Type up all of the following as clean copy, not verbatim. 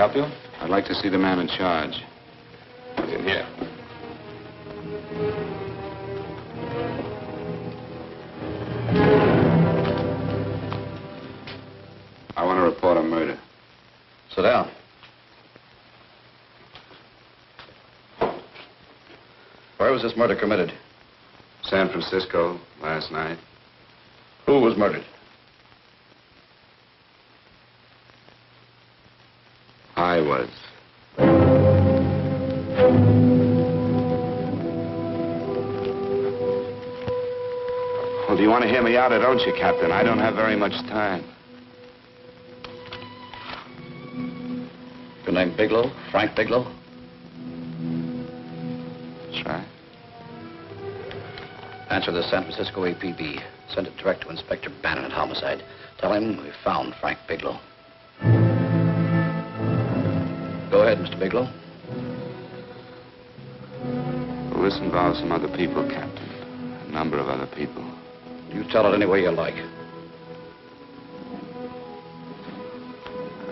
help you? I'd like to see the man in charge. He's in here. I want to report a murder. Sit down. Where was this murder committed? San Francisco, last night. Who was murdered? I was. Well, do you want to hear me out or don't you, Captain? I don't have very much time. Your name Bigelow? Frank Bigelow? That's right. Answer the San Francisco APB. Send it direct to Inspector Bannon at Homicide. Tell him we found Frank Bigelow. Go ahead, Mr. Bigelow. Well, this involves some other people, Captain. A number of other people. You tell it any way you like.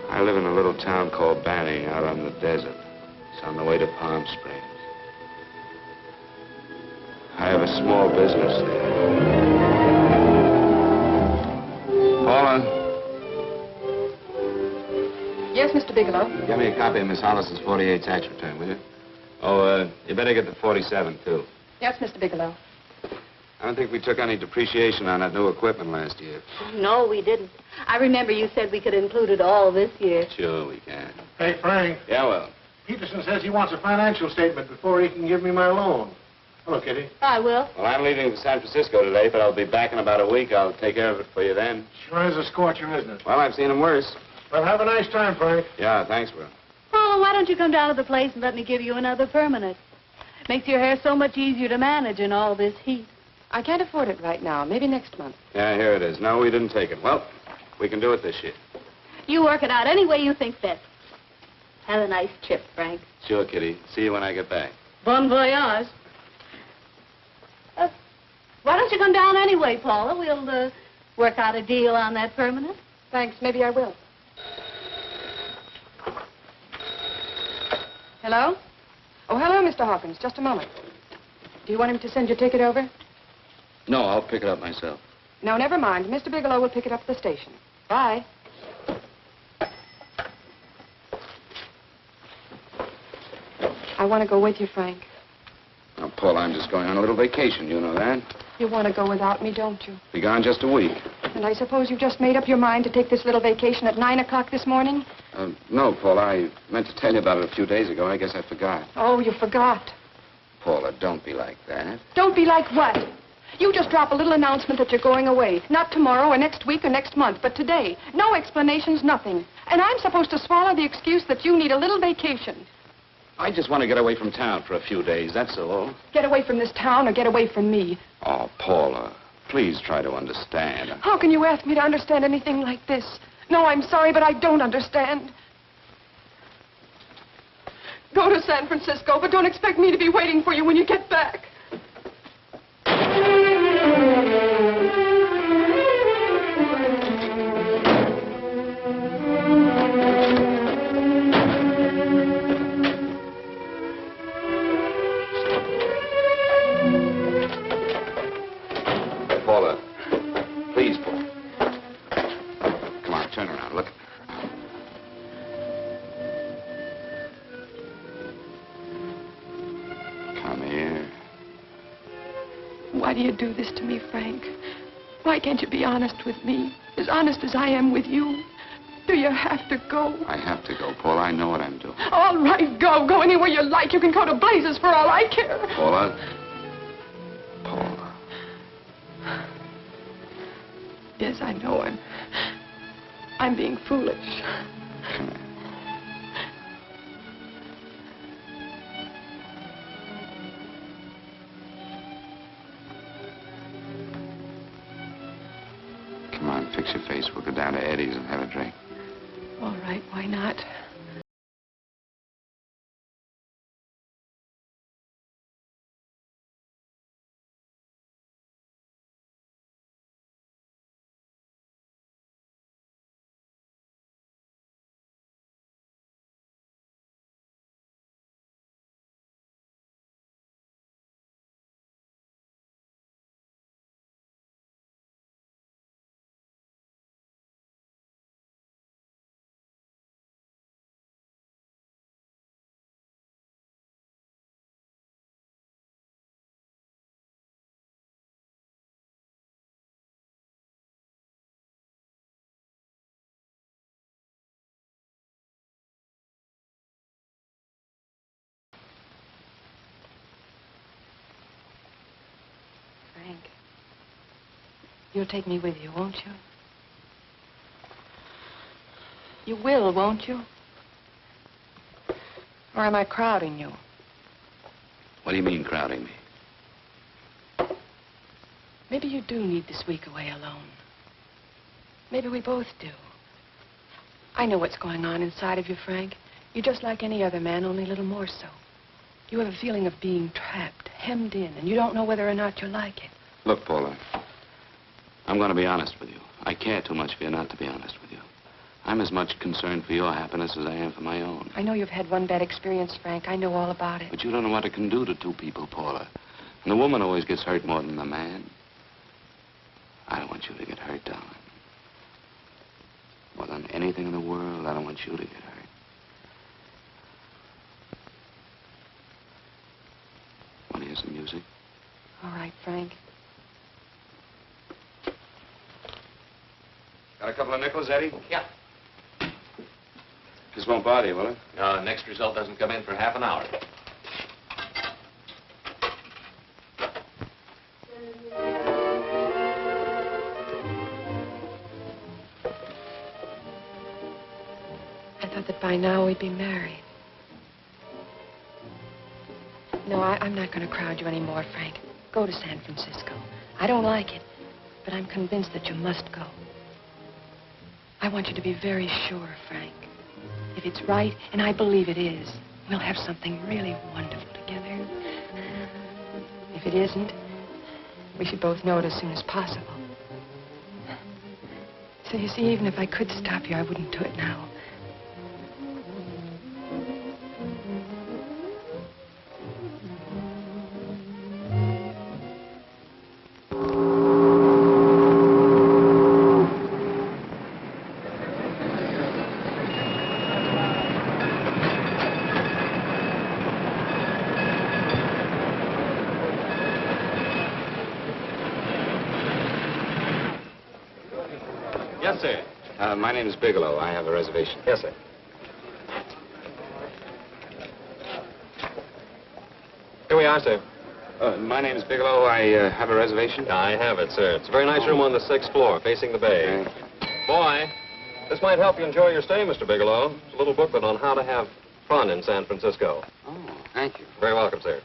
I live in a little town called Banning out on the desert. It's on the way to Palm Springs. I have a small business there. Paula? Yes, Mr. Bigelow. Get me a copy of Miss Hollison's 48 tax return, will you? Oh, you better get the 47, too. Yes, Mr. Bigelow. I don't think we took any depreciation on that new equipment last year. No, we didn't. I remember you said we could include it all this year. Sure, we can. Hey, Frank. Yeah, well. Peterson says he wants a financial statement before he can give me my loan. Hello, Kitty. I will. Well, I'm leaving for San Francisco today, but I'll be back in about a week. I'll take care of it for you then. Sure is a scorcher, isn't it? Well, I've seen him worse. Well, have a nice time, Frank. Yeah, thanks, Will. Paula, why don't you come down to the place and let me give you another permanent? Makes your hair so much easier to manage in all this heat. I can't afford it right now. Maybe next month. Yeah, here it is. No, we didn't take it. Well, we can do it this year. You work it out any way you think best. Have a nice trip, Frank. Sure, Kitty. See you when I get back. Bon voyage. Why don't you come down anyway, Paula? We'll work out a deal on that permanent. Thanks. Maybe I will. Hello? Oh, hello, Mr. Hawkins. Just a moment. Do you want him to send your ticket over? No, I'll pick it up myself. No, never mind. Mr. Bigelow will pick it up at the station. Bye. I want to go with you, Frank. Now, Paul, I'm just going on a little vacation. You know that? You want to go without me, don't you? Be gone just a week. And I suppose you just made up your mind to take this little vacation at 9 o'clock this morning? No, Paul, I meant to tell you about it a few days ago. I guess I forgot. Oh, you forgot. Paula, don't be like that. Don't be like what? You just drop a little announcement that you're going away. Not tomorrow or next week or next month, but today. No explanations, nothing. And I'm supposed to swallow the excuse that you need a little vacation. I just want to get away from town for a few days, that's all. Get away from this town or get away from me. Oh, Paula, please try to understand. How can you ask me to understand anything like this? No, I'm sorry, but I don't understand. Go to San Francisco, but don't expect me to be waiting for you when you get back. Paula, please, Paula. Come on, turn around, look. Come here. Why do you do this to me, Frank? Why can't you be honest with me? As honest as I am with you? Do you have to go? I have to go, Paula. I know what I'm doing. All right, go. Go anywhere you like. You can go to blazes for all I care. Paula. Paula. Yes, I know. I'm being foolish. Come here. Come on, fix your face. We'll go down to Eddie's and have a drink. All right, why not? You'll take me with you, won't you? You will, won't you? Or am I crowding you? What do you mean, crowding me? Maybe you do need this week away alone. Maybe we both do. I know what's going on inside of you, Frank. You're just like any other man, only a little more so. You have a feeling of being trapped, hemmed in, and you don't know whether or not you like it. Look, Paula, I'm going to be honest with you. I care too much for you not to be honest with you. I'm as much concerned for your happiness as I am for my own. I know you've had one bad experience, Frank. I know all about it. But you don't know what it can do to two people, Paula. And the woman always gets hurt more than the man. I don't want you to get hurt, darling. More than anything in the world, I don't want you to get hurt. Want to hear some music? All right, Frank. Got a couple of nickels, Eddie? Yeah. This won't bother you, will it? Next result doesn't come in for half an hour. I thought that by now we'd be married. No, I'm not going to crowd you anymore, Frank. Go to San Francisco. I don't like it, but I'm convinced that you must go. I want you to be very sure, Frank. If it's right, and I believe it is, we'll have something really wonderful together. If it isn't, we should both know it as soon as possible. So you see, even if I could stop you, I wouldn't do it now. Yes, sir. My name is Bigelow. I have a reservation. Yes, sir. Here we are, sir. My name is Bigelow. I have a reservation. I have it, sir. It's a very nice room on the 6th floor, facing the bay. Boy, this might help you enjoy your stay, Mr. Bigelow. It's a little booklet on how to have fun in San Francisco. Oh, thank you. Very welcome, sir.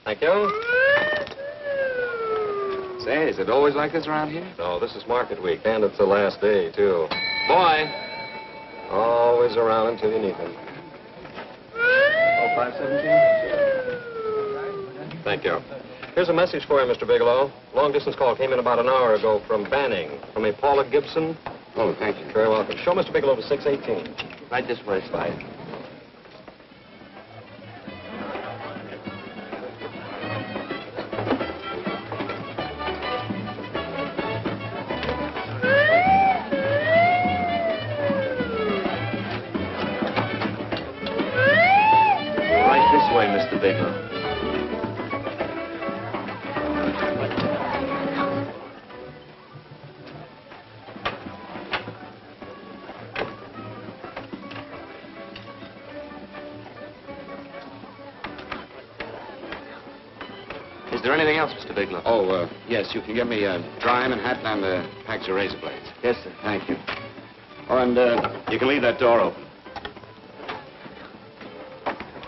Thank you. Say, is it always like this around here? No, this is market week, and it's the last day, too. Boy, always around until you need him. Oh, 517? Thank you. Here's a message for you, Mr. Bigelow. Long-distance call came in about an hour ago from Banning, from a Paula Gibson. Oh, thank you. Very welcome. Show Mr. Bigelow to 618. Right this way, Slide. Mr. Bigelow. Is there anything else, Mr. Bigelow? Oh, yes, you can get me a dry Manhattan and a pack of razor blades. Yes, sir. Thank you. Oh, and you can leave that door open.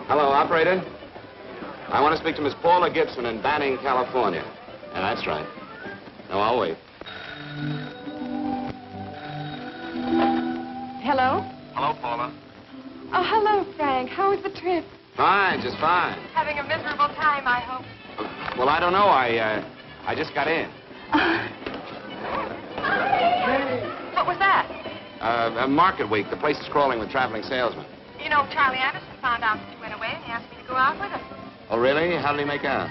Hello, operator. I want to speak to Miss Paula Gibson in Banning, California. Yeah, that's right. No, I'll wait. Hello? Hello, Paula. Oh, hello, Frank. How was the trip? Fine, just fine. Having a miserable time, I hope. Well, I don't know. I just got in. What was that? Market week. The place is crawling with traveling salesmen. You know, Charlie Anderson found out that you went away, and he asked me to go out with him. Oh, really? How did he make out?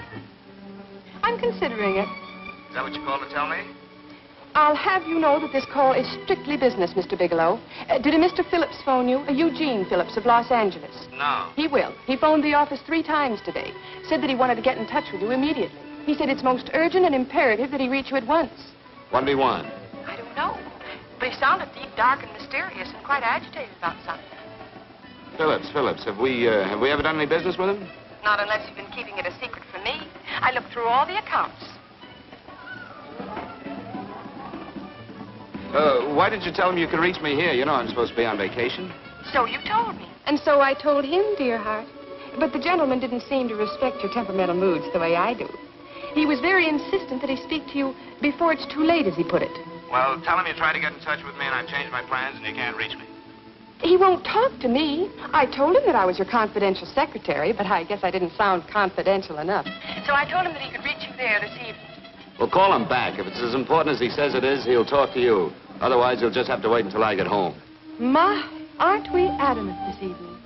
I'm considering it. Is that what you called to tell me? I'll have you know that this call is strictly business, Mr. Bigelow. Did a Mr. Phillips phone you? Eugene Phillips of Los Angeles. No. He will. He phoned the office 3 times today. Said that he wanted to get in touch with you immediately. He said it's most urgent and imperative that he reach you at once. What did he want? I don't know. But he sounded deep, dark, and mysterious, and quite agitated about something. Phillips. Have we ever done any business with him? Not unless you've been keeping it a secret from me. I looked through all the accounts. Why didn't you tell him you could reach me here? You know I'm supposed to be on vacation. So you told me. And so I told him, dear heart. But the gentleman didn't seem to respect your temperamental moods the way I do. He was very insistent that he speak to you before it's too late, as he put it. Well, tell him you tried to get in touch with me and I've changed my plans and you can't reach me. He won't talk to me. I told him that I was your confidential secretary, but I guess I didn't sound confidential enough. So I told him that he could reach you there this evening. Well, call him back. If it's as important as he says it is, he'll talk to you. Otherwise, he'll just have to wait until I get home. Ma, aren't we adamant this evening?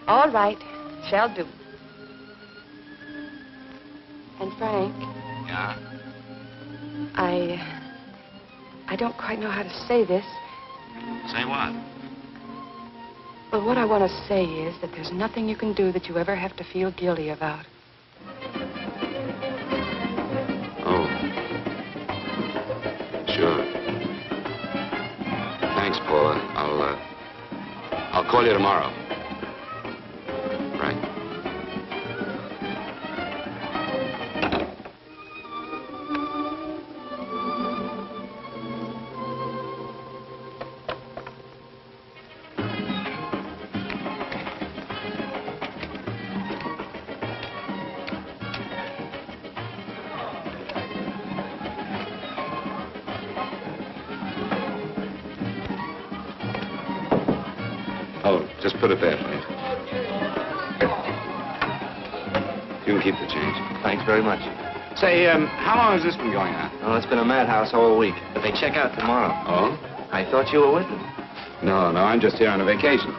All right, shall do. And Frank, Yeah? I don't quite know how to say this. Say what? Well, what I want to say is that there's nothing you can do that you ever have to feel guilty about. Oh. Sure. Thanks, Paula. I'll call you tomorrow. Right. Oh, just put it there, please. You can keep the change. Thanks very much. Say, how long has this been going on? Oh, it's been a madhouse all week, but they check out tomorrow. Oh? I thought you were with them. No, I'm just here on a vacation.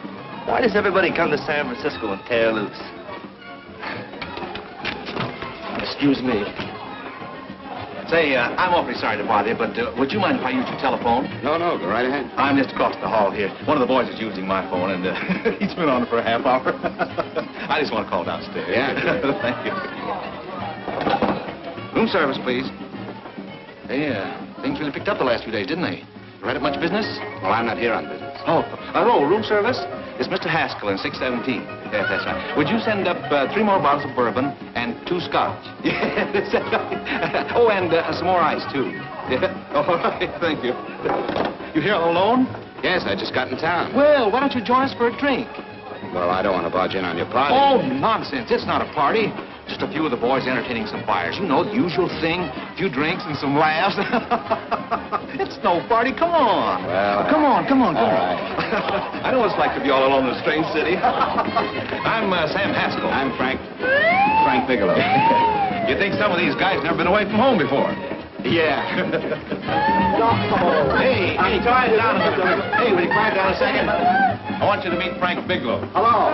Why does everybody come to San Francisco and tear loose? Excuse me. Say, I'm awfully sorry to bother you, but would you mind if I use your telephone? No, go right ahead. I'm just across the hall here. One of the boys is using my phone, and he's been on it for a half hour. I just want to call downstairs. Yeah, sure. Thank you. Room service, please. Hey, things really picked up the last few days, didn't they? Right at much business? Well, I'm not here on business. Oh, room service? It's Mr. Haskell in 617. Yes, that's right. Would you send up 3 more bottles of bourbon and 2 scotch? Yeah, that's right. Oh, and some more ice, too. Yeah. All right, thank you. You here all alone? Yes, I just got in town. Well, why don't you join us for a drink? Well, I don't want to barge in on your party. Oh, nonsense. It's not a party. Just a few of the boys entertaining some buyers. You know, the usual thing. A few drinks and some laughs. It's no party. Come on. Well, come on. All right. I know what it's like to be all alone in a strange city. I'm Sam Haskell. I'm Frank Bigelow. You think some of these guys never been away from home before? Yeah. Hey, quiet down a minute. Hey, will you quiet down a second? I want you to meet Frank Bigelow. Hello.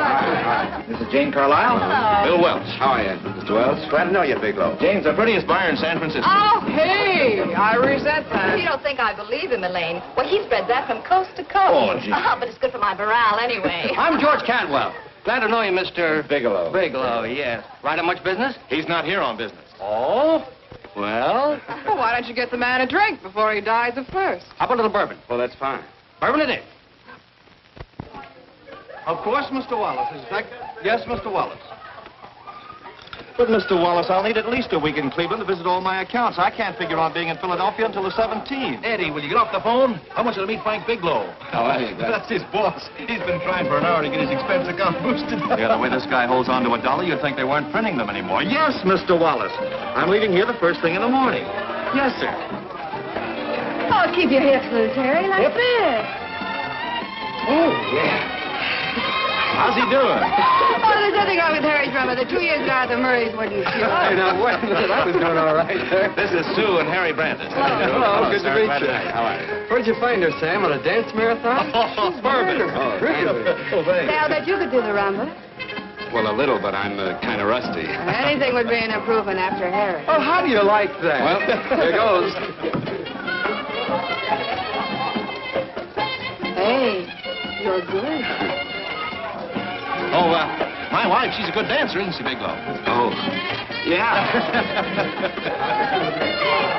This is Jane Carlisle. Hello. Bill Welch. How are you, Mr. Wells? Glad to know you, Bigelow. Jane's the prettiest buyer in San Francisco. Oh, hey, I resent that. You don't think I believe him, Elaine? Well, he spreads that from coast to coast. Oh, gee. But it's good for my morale anyway. I'm George Cantwell. Glad to know you, Mr. Bigelow. Bigelow, yes. Right on much business? He's not here on business. Oh? Well, Well, why don't you get the man a drink before he dies of thirst? how about a little bourbon? Well, that's fine. Bourbon it is. Of course, Mr. Wallace. Yes, Mr. Wallace. But, Mr. Wallace, I'll need at least a week in Cleveland to visit all my accounts. I can't figure on being in Philadelphia until the 17th. Eddie, will you get off the phone? I want you to meet Frank Bigelow. How are you, That's his boss. He's been trying for an hour to get his expense account boosted. Yeah, the way this guy holds on to a dollar, you'd think they weren't printing them anymore. Yes, Mr. Wallace. I'm leaving here the first thing in the morning. Yes, sir. Oh, keep your hips loose, Harry, like this. Oh, yeah. How's he doing? Oh, there's nothing wrong with Harry's drummer. The 2 years ago at the Murray's wouldn't shoot. Hey, now, wait a minute. I was doing all right, sir. This is Sue and Harry Brandis. Hello, good to meet Glad you. meet How are you? Where'd you find her, Sam? On a dance marathon? Bourbon. Oh, thank you. Oh, thanks. Say, I'll bet you could do the rumba. Well, a little, but I'm kind of rusty. Anything would be an improvement after Harry. Oh, how do you like that? Well, here goes. Hey, you're good. Oh, my wife, she's a good dancer, isn't she, Bigelow? Oh, yeah.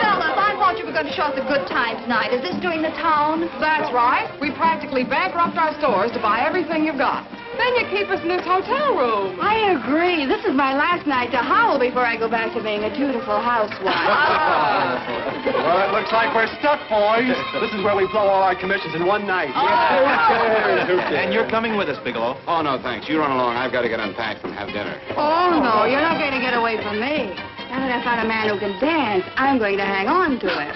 Fellas, I thought you were going to show us a good time tonight. Is this doing the town? That's right. We practically bankrupt our stores to buy everything you've got. Then you keep us in this hotel room. I agree. This is my last night to howl before I go back to being a dutiful housewife. Well, it looks like we're stuck, boys. This is where we blow all our commissions in one night. And you're coming with us, Bigelow. Oh, no, thanks. You run along. I've got to get unpacked and have dinner. Oh, no, you're not going to get away from me. Now that I found a man who can dance, I'm going to hang on to him.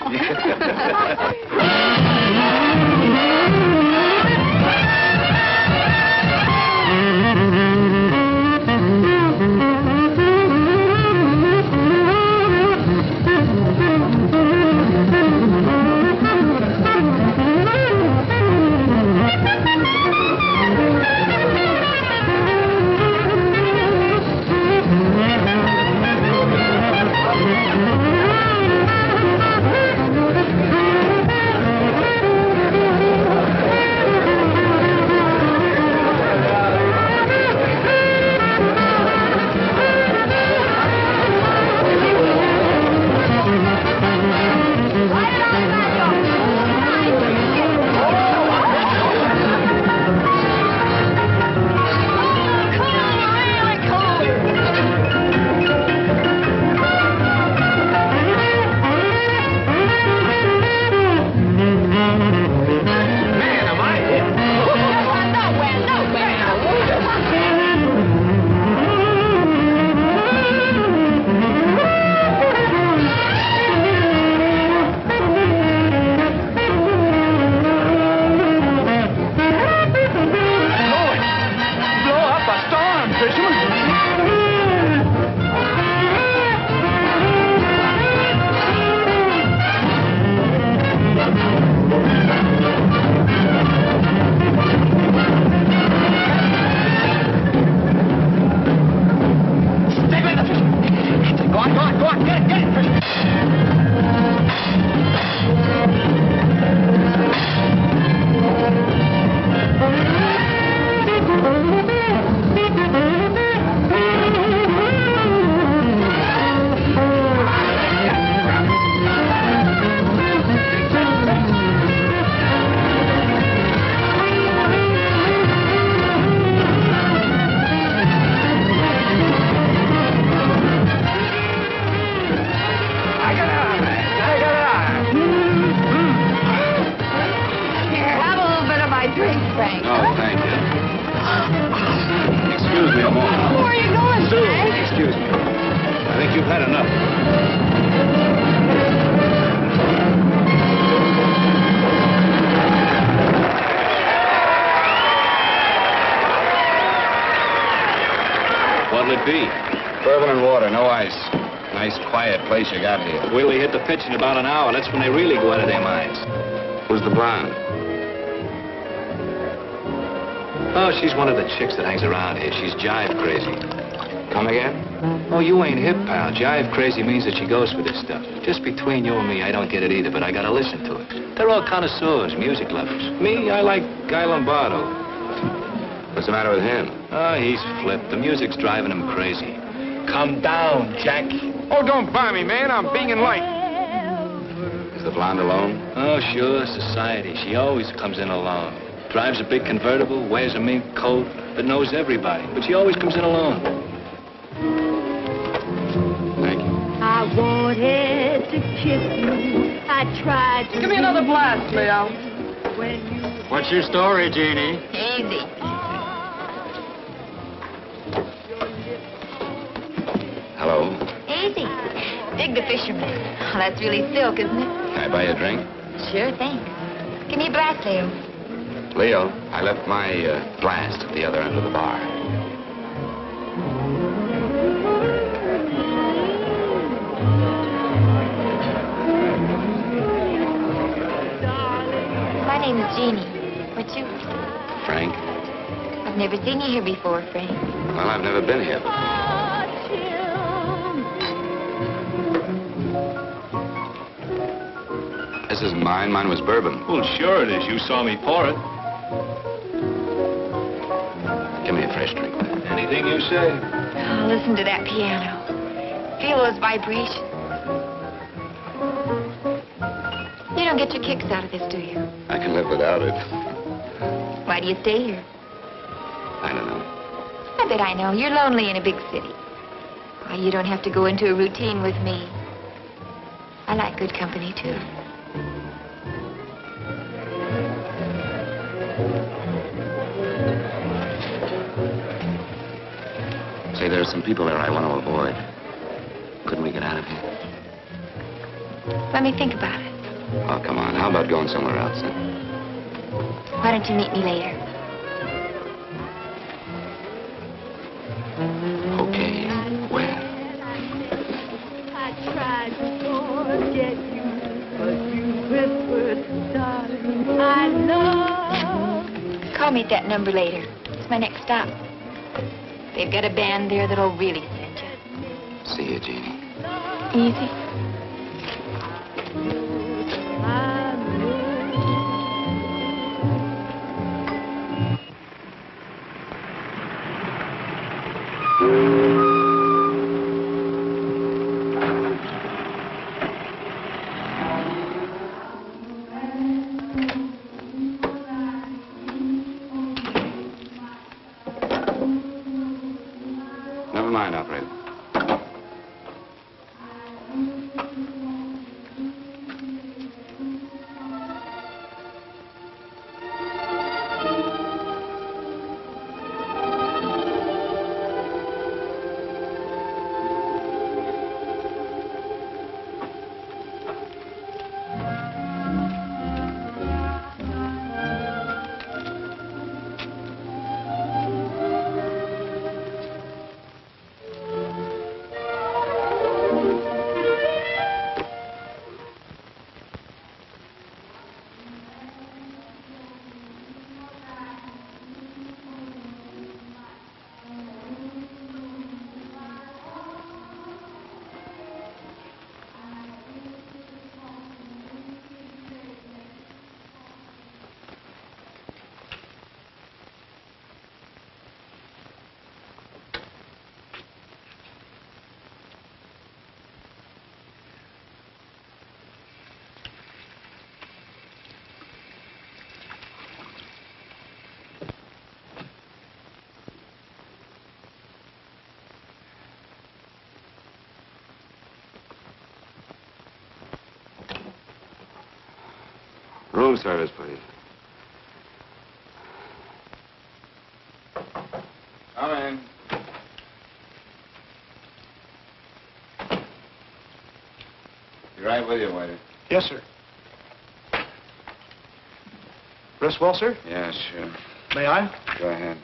You got here. Wait till they hit the pitch in about an hour. That's when they really go out of their minds. Who's the blonde? Oh, she's one of the chicks that hangs around here. She's jive crazy. Come again? Oh, you ain't hip, pal. Jive crazy means that she goes for this stuff. Just between you and me, I don't get it either, but I gotta listen to it. They're all connoisseurs, music lovers. Me, I like Guy Lombardo. What's the matter with him? Oh, he's flipped. The music's driving him crazy. Come down, Jack. Oh, don't buy me, man. I'm being light. Is the blonde alone? Oh, sure, society. She always comes in alone. Drives a big convertible, wears a mink coat, but knows everybody. But she always comes in alone. Thank you. I wanted to kiss you. I tried to... Give me another blast, Leo. What's your story, Jeannie? Easy. Hello. Easy. Dig the fisherman. Oh, that's really silk, isn't it? Can I buy you a drink? Sure thing. Give me a blast, Leo. Leo, I left my blast at the other end of the bar. My name is Jeannie. What's yours? Frank? I've never seen you here before, Frank. Well, I've never been here before. This isn't mine. Mine was bourbon. Well, sure it is. You saw me pour it. Give me a fresh drink. Anything you say. Oh, listen to that piano. Feel those vibrations. You don't get your kicks out of this, do you? I can live without it. Why do you stay here? I don't know. None of it, I know. You're lonely in a big city. Why, you don't have to go into a routine with me. I like good company, too. Say, there are some people there I want to avoid. Couldn't we get out of here? Let me think about it. Oh, come on. How about going somewhere else, then? Why don't you meet me later? Okay. Where? I tried to forget you, but you whispered, darling, I love. Call me at that number later. It's my next stop. They've got a band there that'll really send you. See you, Jeannie. Easy. Never mind, operator. Room service, please. Come in. Be right with you, waiter. Yes, sir. Rest well, sir? Yeah, sure. May I? Go ahead.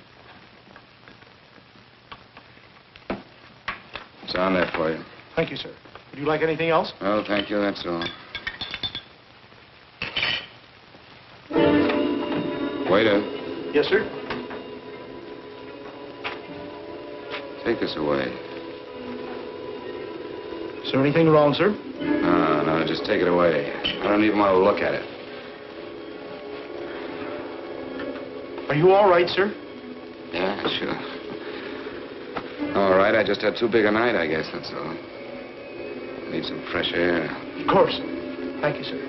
It's on there for you. Thank you, sir. Would you like anything else? Oh, thank you, that's all. Waiter. Yes, sir. Take this away. Is there anything wrong, sir? No, just take it away. I don't even want to look at it. Are you all right, sir? Yeah, sure. All right, I just had too big a night, I guess, that's all. Need some fresh air. Of course. Thank you, sir.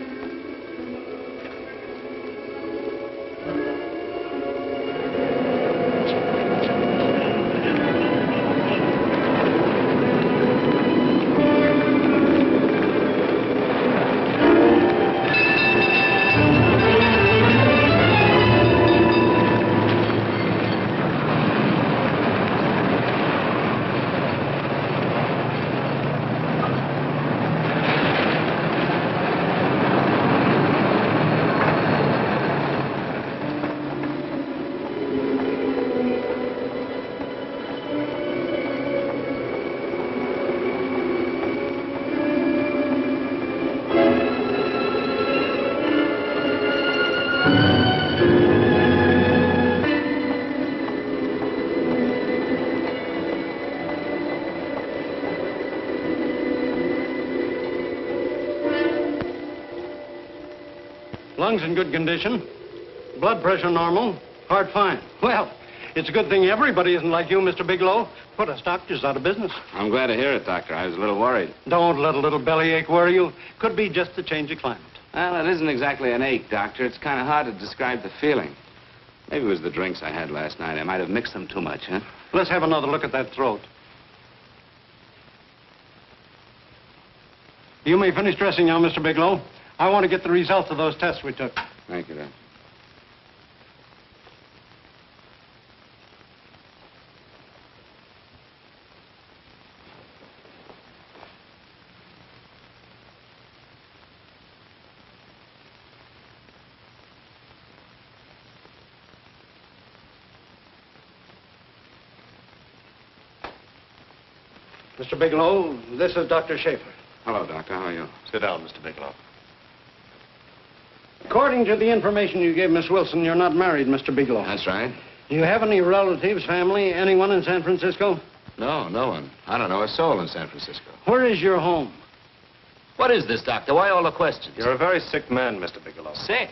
Lungs in good condition. Blood pressure normal. Heart fine. Well, it's a good thing everybody isn't like you, Mr. Bigelow. Put us doctors out of business. I'm glad to hear it, Doctor. I was a little worried. Don't let a little bellyache worry you. Could be just the change of climate. Well, it isn't exactly an ache, Doctor. It's kind of hard to describe the feeling. Maybe it was the drinks I had last night. I might have mixed them too much, huh? Let's have another look at that throat. You may finish dressing now, Mr. Bigelow. I want to get the results of those tests we took. Thank you, then. Mr. Bigelow, this is Dr. Schaefer. Hello, Doctor. How are you? Sit down, Mr. Bigelow. According to the information you gave Miss Wilson, you're not married, Mr. Bigelow. That's right. Do you have any relatives, family, anyone in San Francisco? No, no one. I don't know a soul in San Francisco. Where is your home? What is this, Doctor? Why all the questions? You're a very sick man, Mr. Bigelow. Sick?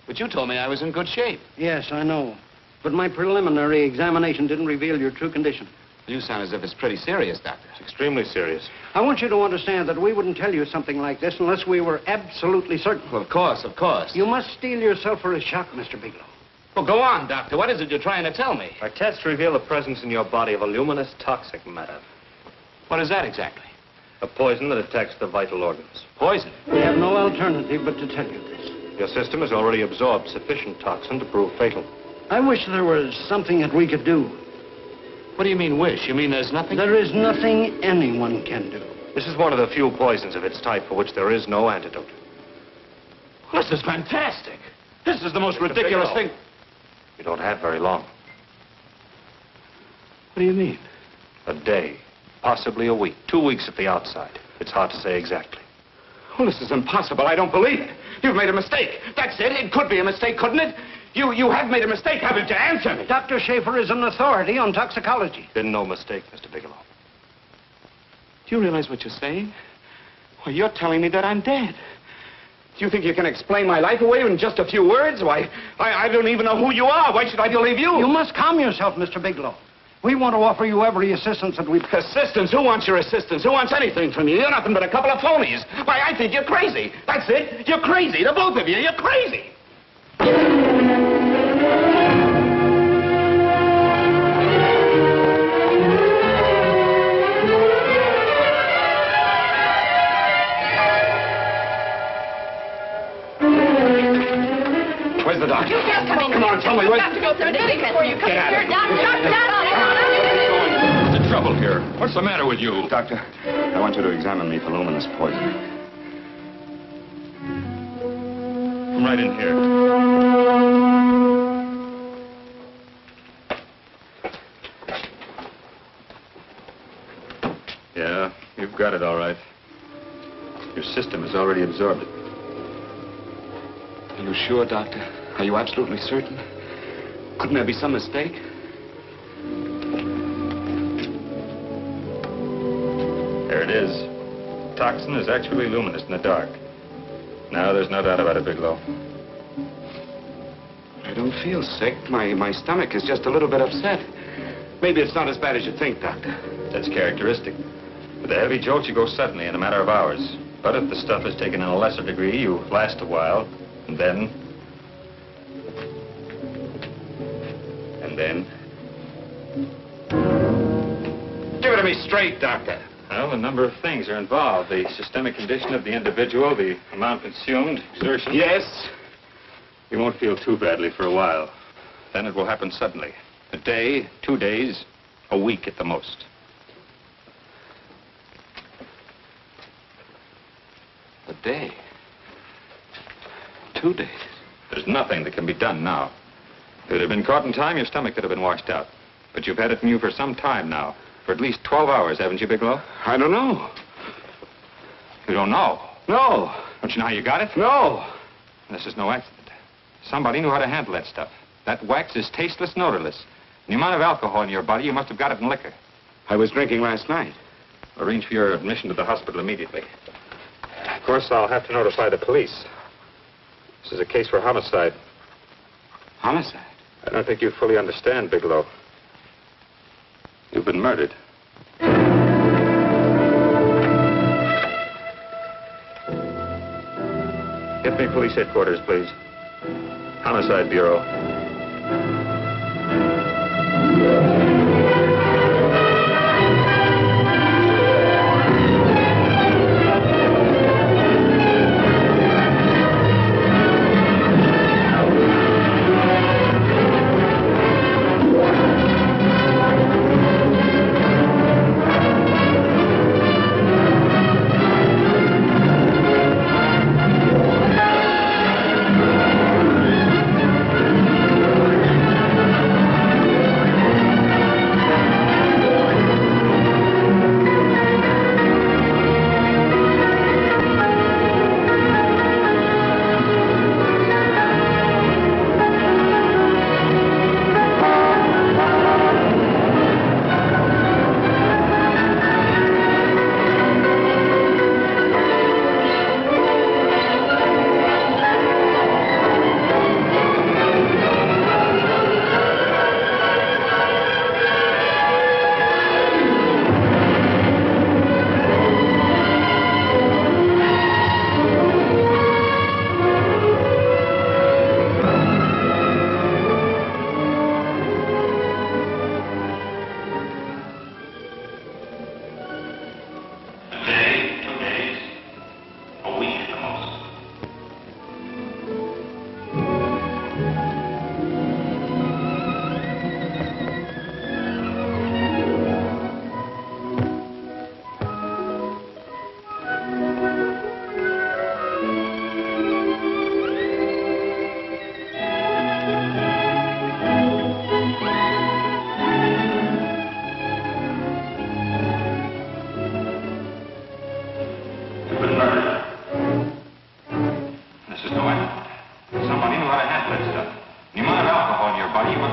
But you told me I was in good shape. Yes, I know. But my preliminary examination didn't reveal your true condition. You sound as if it's pretty serious, Doctor. It's extremely serious. I want you to understand that we wouldn't tell you something like this unless we were absolutely certain. Well, of course, of course. You must steel yourself for a shock, Mr. Bigelow. Well, go on, Doctor. What is it you're trying to tell me? Our tests reveal the presence in your body of a luminous toxic matter. What is that exactly? A poison that attacks the vital organs. Poison? We have no alternative but to tell you this. Your system has already absorbed sufficient toxin to prove fatal. I wish there was something that we could do. What do you mean, wish? You mean there's nothing? There is nothing anyone can do. This is one of the few poisons of its type for which there is no antidote. Well, this is fantastic. This is the most ridiculous thing. You don't have very long. What do you mean? A day, possibly a week, 2 weeks at the outside. It's hard to say exactly. Well, this is impossible. I don't believe it. You've made a mistake. That's it. It could be a mistake, couldn't it? You have made a mistake, haven't you? Answer me. Dr. Schaefer is an authority on toxicology. Been no mistake, Mr. Bigelow. Do you realize what you're saying? Well, you're telling me that I'm dead. Do you think you can explain my life away in just a few words? Why, I don't even know who you are. Why should I believe you? You must calm yourself, Mr. Bigelow. We want to offer you every assistance that we... Assistance? Who wants your assistance? Who wants anything from you? You're nothing but a couple of phonies. Why, I think you're crazy. That's it. You're crazy. The both of you. You're crazy. Where's the doctor? You can't come in. Come on, tell me. You have to go through the big before you come Get out of here. here. What's the trouble here? What's the matter with you? Doctor, I want you to examine me for luminous poison. Come right in here. Yeah, you've got it all right. Your system has already absorbed it. Are you sure, Doctor? Are you absolutely certain? Couldn't there be some mistake? There it is. Toxin is actually luminous in the dark. Now, there's no doubt about it, Bigelow. I don't feel sick. My stomach is just a little bit upset. Maybe it's not as bad as you think, Doctor. That's characteristic. With a heavy jolt, you go suddenly in a matter of hours. But if the stuff is taken in a lesser degree, you last a while, and then... Give it to me straight, Doctor. Well, a number of things are involved. The systemic condition of the individual, the amount consumed, exertion. Yes? You won't feel too badly for a while. Then it will happen suddenly. A day, 2 days, a week at the most. A day. 2 days. There's nothing that can be done now. If it had been caught in time, your stomach could have been washed out. But you've had it in you for some time now. For at least 12 hours, haven't you, Bigelow? I don't know. You don't know? No. Don't you know how you got it? No. This is no accident. Somebody knew how to handle that stuff. That wax is tasteless and odorless. The amount of alcohol in your body, you must have got it in liquor. I was drinking last night. Arrange for your admission to the hospital immediately. Of course, I'll have to notify the police. This is a case for homicide. Homicide? I don't think you fully understand, Bigelow. You've been murdered. Get me police headquarters, please. Homicide Bureau.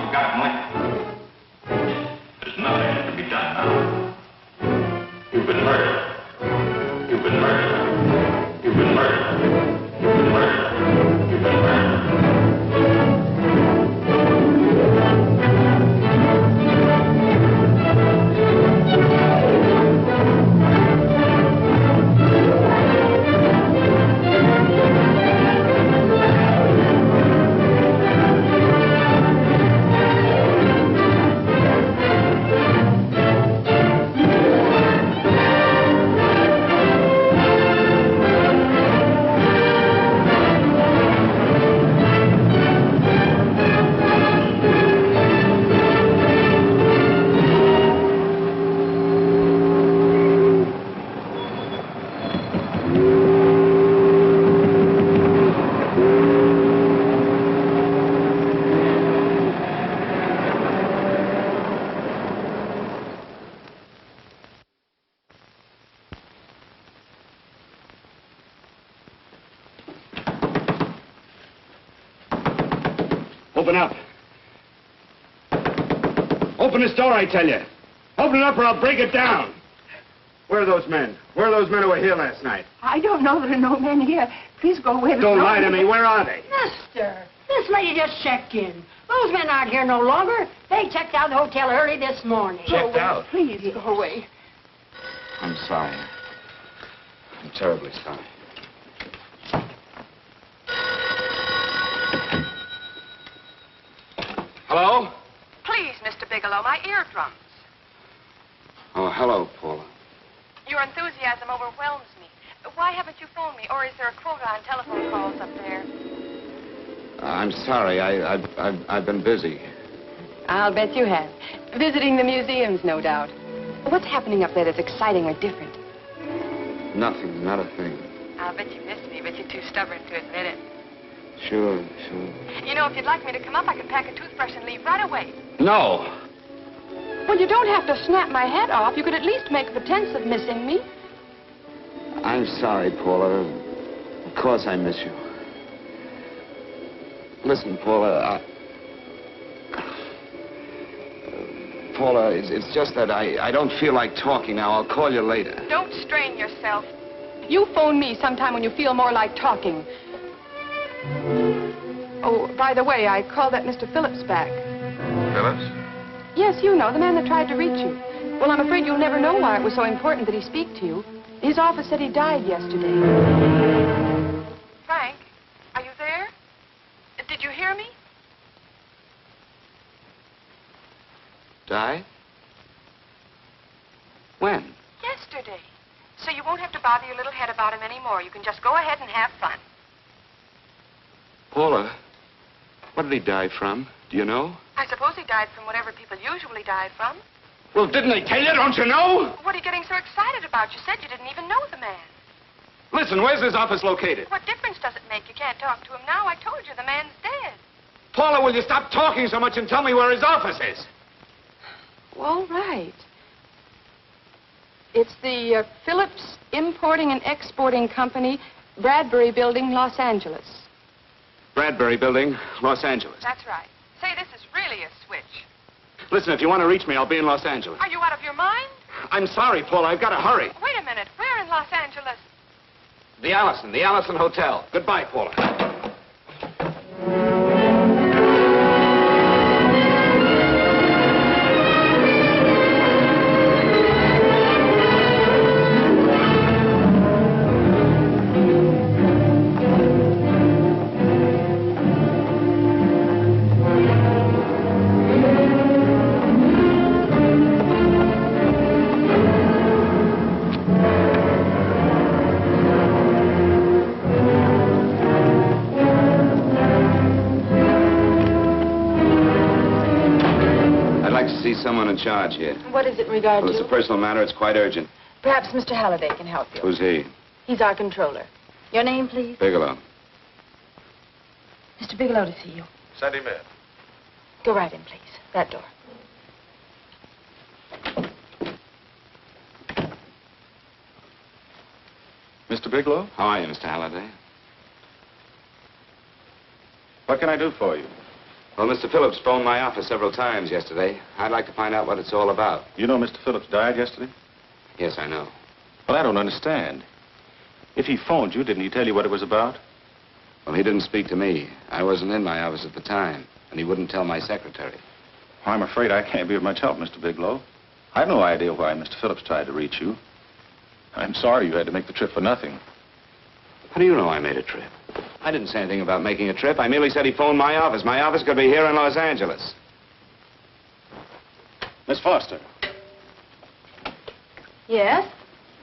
you've got him licked. There's nothing that can be done now. You've been murdered. You've been murdered. You've been murdered. You've been murdered. You've been murdered. Open up. Open this door, I tell you. Open it up or I'll break it down. Where are those men? Where are those men who were here last night? I don't know. There are no men here. Please go away. Don't lie to me. Where are they? Mister, this lady just checked in. Those men aren't here no longer. They checked out of the hotel early this morning. Checked out? Please go away. I'm sorry. I'm terribly sorry. Hello? Please, Mr. Bigelow, my eardrums. Oh, hello, Paula. Your enthusiasm overwhelms me. Why haven't you phoned me, or is there a quota on telephone calls up there? I'm sorry. I've been busy. I'll bet you have. Visiting the museums, no doubt. What's happening up there that's exciting or different? Nothing, not a thing. I'll bet you miss me, but you're too stubborn to admit it. Sure. You know, if you'd like me to come up, I could pack a toothbrush and leave right away. No. Well, you don't have to snap my head off. You could at least make a pretense of missing me. I'm sorry, Paula. Of course I miss you. Listen, Paula, Paula, it's just that I don't feel like talking now. I'll call you later. Don't strain yourself. You phone me sometime when you feel more like talking. Oh, by the way, I called that Mr. Phillips back. Phillips? Yes, you know, the man that tried to reach you. Well, I'm afraid you'll never know why it was so important that he speak to you. His office said he died yesterday. Frank, are you there? Did you hear me? Died? When? Yesterday. So you won't have to bother your little head about him anymore. You can just go ahead and have fun. Paula, what did he die from? Do you know? I suppose he died from whatever people usually die from. Well, didn't they tell you? Don't you know? What are you getting so excited about? You said you didn't even know the man. Listen, where's his office located? What difference does it make? You can't talk to him now. I told you the man's dead. Paula, will you stop talking so much and tell me where his office is? All right. It's the Phillips Importing and Exporting Company, Bradbury Building, Los Angeles. Bradbury Building, Los Angeles. That's right. Say, this is really a switch. Listen, if you want to reach me, I'll be in Los Angeles. Are you out of your mind? I'm sorry, Paula. I've got to hurry. Wait a minute. Where in Los Angeles? The Allison Hotel. Goodbye, Paula. Someone in charge here. What is it in regard Well, to? it's a personal matter. It's quite urgent. Perhaps Mr. Halliday can help you. Who's he? He's our controller. Your name, please? Bigelow. Mr. Bigelow to see you. Send him in. Go right in, please. That door. Mr. Bigelow? How are you, Mr. Halliday? What can I do for you? Well, Mr. Phillips phoned my office several times yesterday. I'd like to find out what it's all about. You know Mr. Phillips died yesterday? Yes, I know. Well, I don't understand. If he phoned you, didn't he tell you what it was about? Well, he didn't speak to me. I wasn't in my office at the time, and he wouldn't tell my secretary. Well, I'm afraid I can't be of much help, Mr. Bigelow. I have no idea why Mr. Phillips tried to reach you. I'm sorry you had to make the trip for nothing. How do you know I made a trip? I didn't say anything about making a trip. I merely said he phoned my office. My office could be here in Los Angeles. Miss Forster, Yes?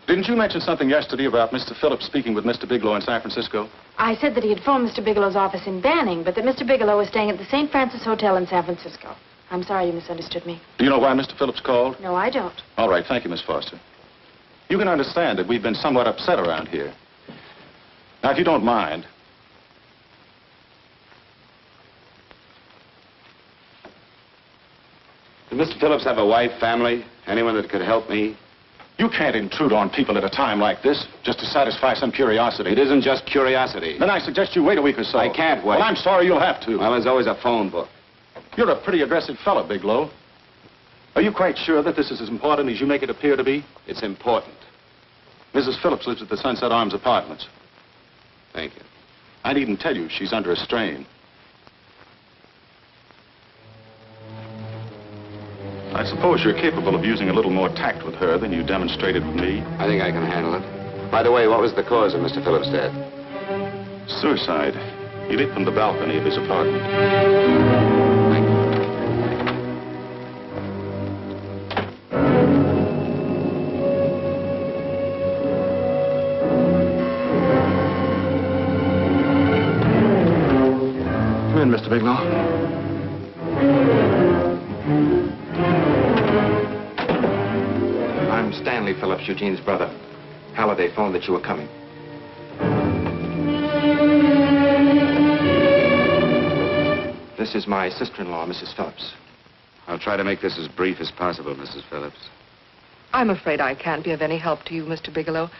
didn't you mention something yesterday about Mr. Phillips speaking with Mr. Bigelow in San Francisco? I said that he had phoned Mr. Bigelow's office in Banning, but that Mr. Bigelow was staying at the St. Francis Hotel in San Francisco. I'm sorry you misunderstood me. Do you know why Mr. Phillips called? No, I don't. All right, thank you, Miss Forster. You can understand that we've been somewhat upset around here. Now, if you don't mind, Did Mr. Phillips have a wife, family, anyone that could help me? you can't intrude on people at a time like this just to satisfy some curiosity. It isn't just curiosity. Then I suggest you wait a week or so. I can't wait. Well, I'm sorry you'll have to. Well, there's always a phone book. You're a pretty aggressive fellow, Bigelow. Are you quite sure that this is as important as you make it appear to be? It's important. Mrs. Phillips lives at the Sunset Arms Apartments. Thank you. I needn't tell you she's under a strain. I suppose you're capable of using a little more tact with her than you demonstrated with me. I think I can handle it. By the way, what was the cause of Mr. Phillips' death? Suicide. He leaped from the balcony of his apartment. Come in, Mr. Bigelow. I'm Stanley Phillips, Eugene's brother. Halliday phoned that you were coming. This is my sister-in-law, Mrs. Phillips. I'll try to make this as brief as possible, Mrs. Phillips. I'm afraid I can't be of any help to you, Mr. Bigelow.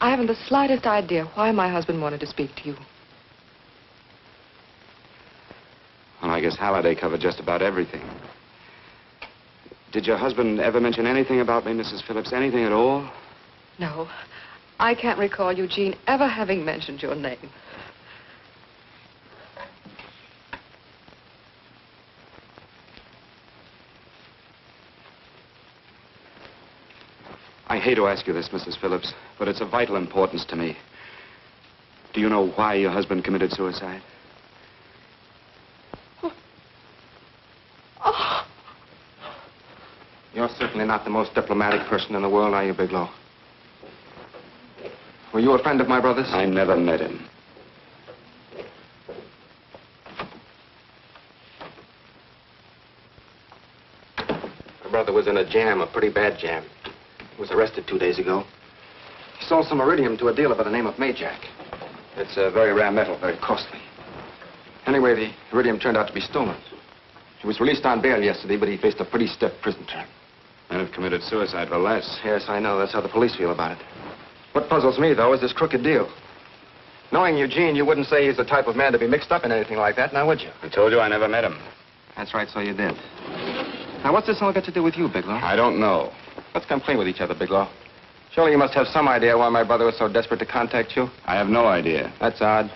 I haven't the slightest idea why my husband wanted to speak to you. Well, I guess Halliday covered just about everything. Did your husband ever mention anything about me, Mrs. Phillips? Anything at all? No, I can't recall Eugene ever having mentioned your name. I hate to ask you this, Mrs. Phillips, but it's of vital importance to me. Do you know why your husband committed suicide? Oh. You're certainly not the most diplomatic person in the world, are you, Bigelow? Were you a friend of my brother's? I never met him. My brother was in a jam, a pretty bad jam. He was arrested 2 days ago. He sold some iridium to a dealer by the name of Majak. It's a very rare metal, very costly. Anyway, the iridium turned out to be stolen. He was released on bail yesterday, but he faced a pretty stiff prison term. And have committed suicide for less. Yes, I know. That's how the police feel about it. What puzzles me, though, is this crooked deal. Knowing Eugene, you wouldn't say he's the type of man to be mixed up in anything like that, now would you? I told you I never met him. That's right, so you did. Now, what's this all got to do with you, Bigelow? I don't know. Let's come clean with each other, Bigelow. Surely you must have some idea why my brother was so desperate to contact you. I have no idea. That's odd.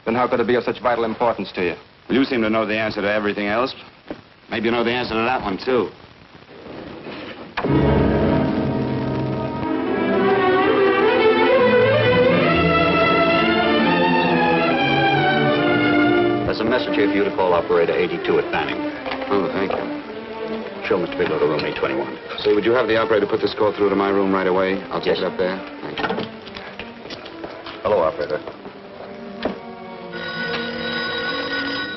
Then how could it be of such vital importance to you? Well, you seem to know the answer to everything else. Maybe you know the answer to that one, too. There's a message here for you to call operator 82 at Banning. Oh, thank you. Show Mr. Bigelow to room 821. Say, would you have the operator put this call through to my room right away? I'll take it up there. Thank you. Hello, operator.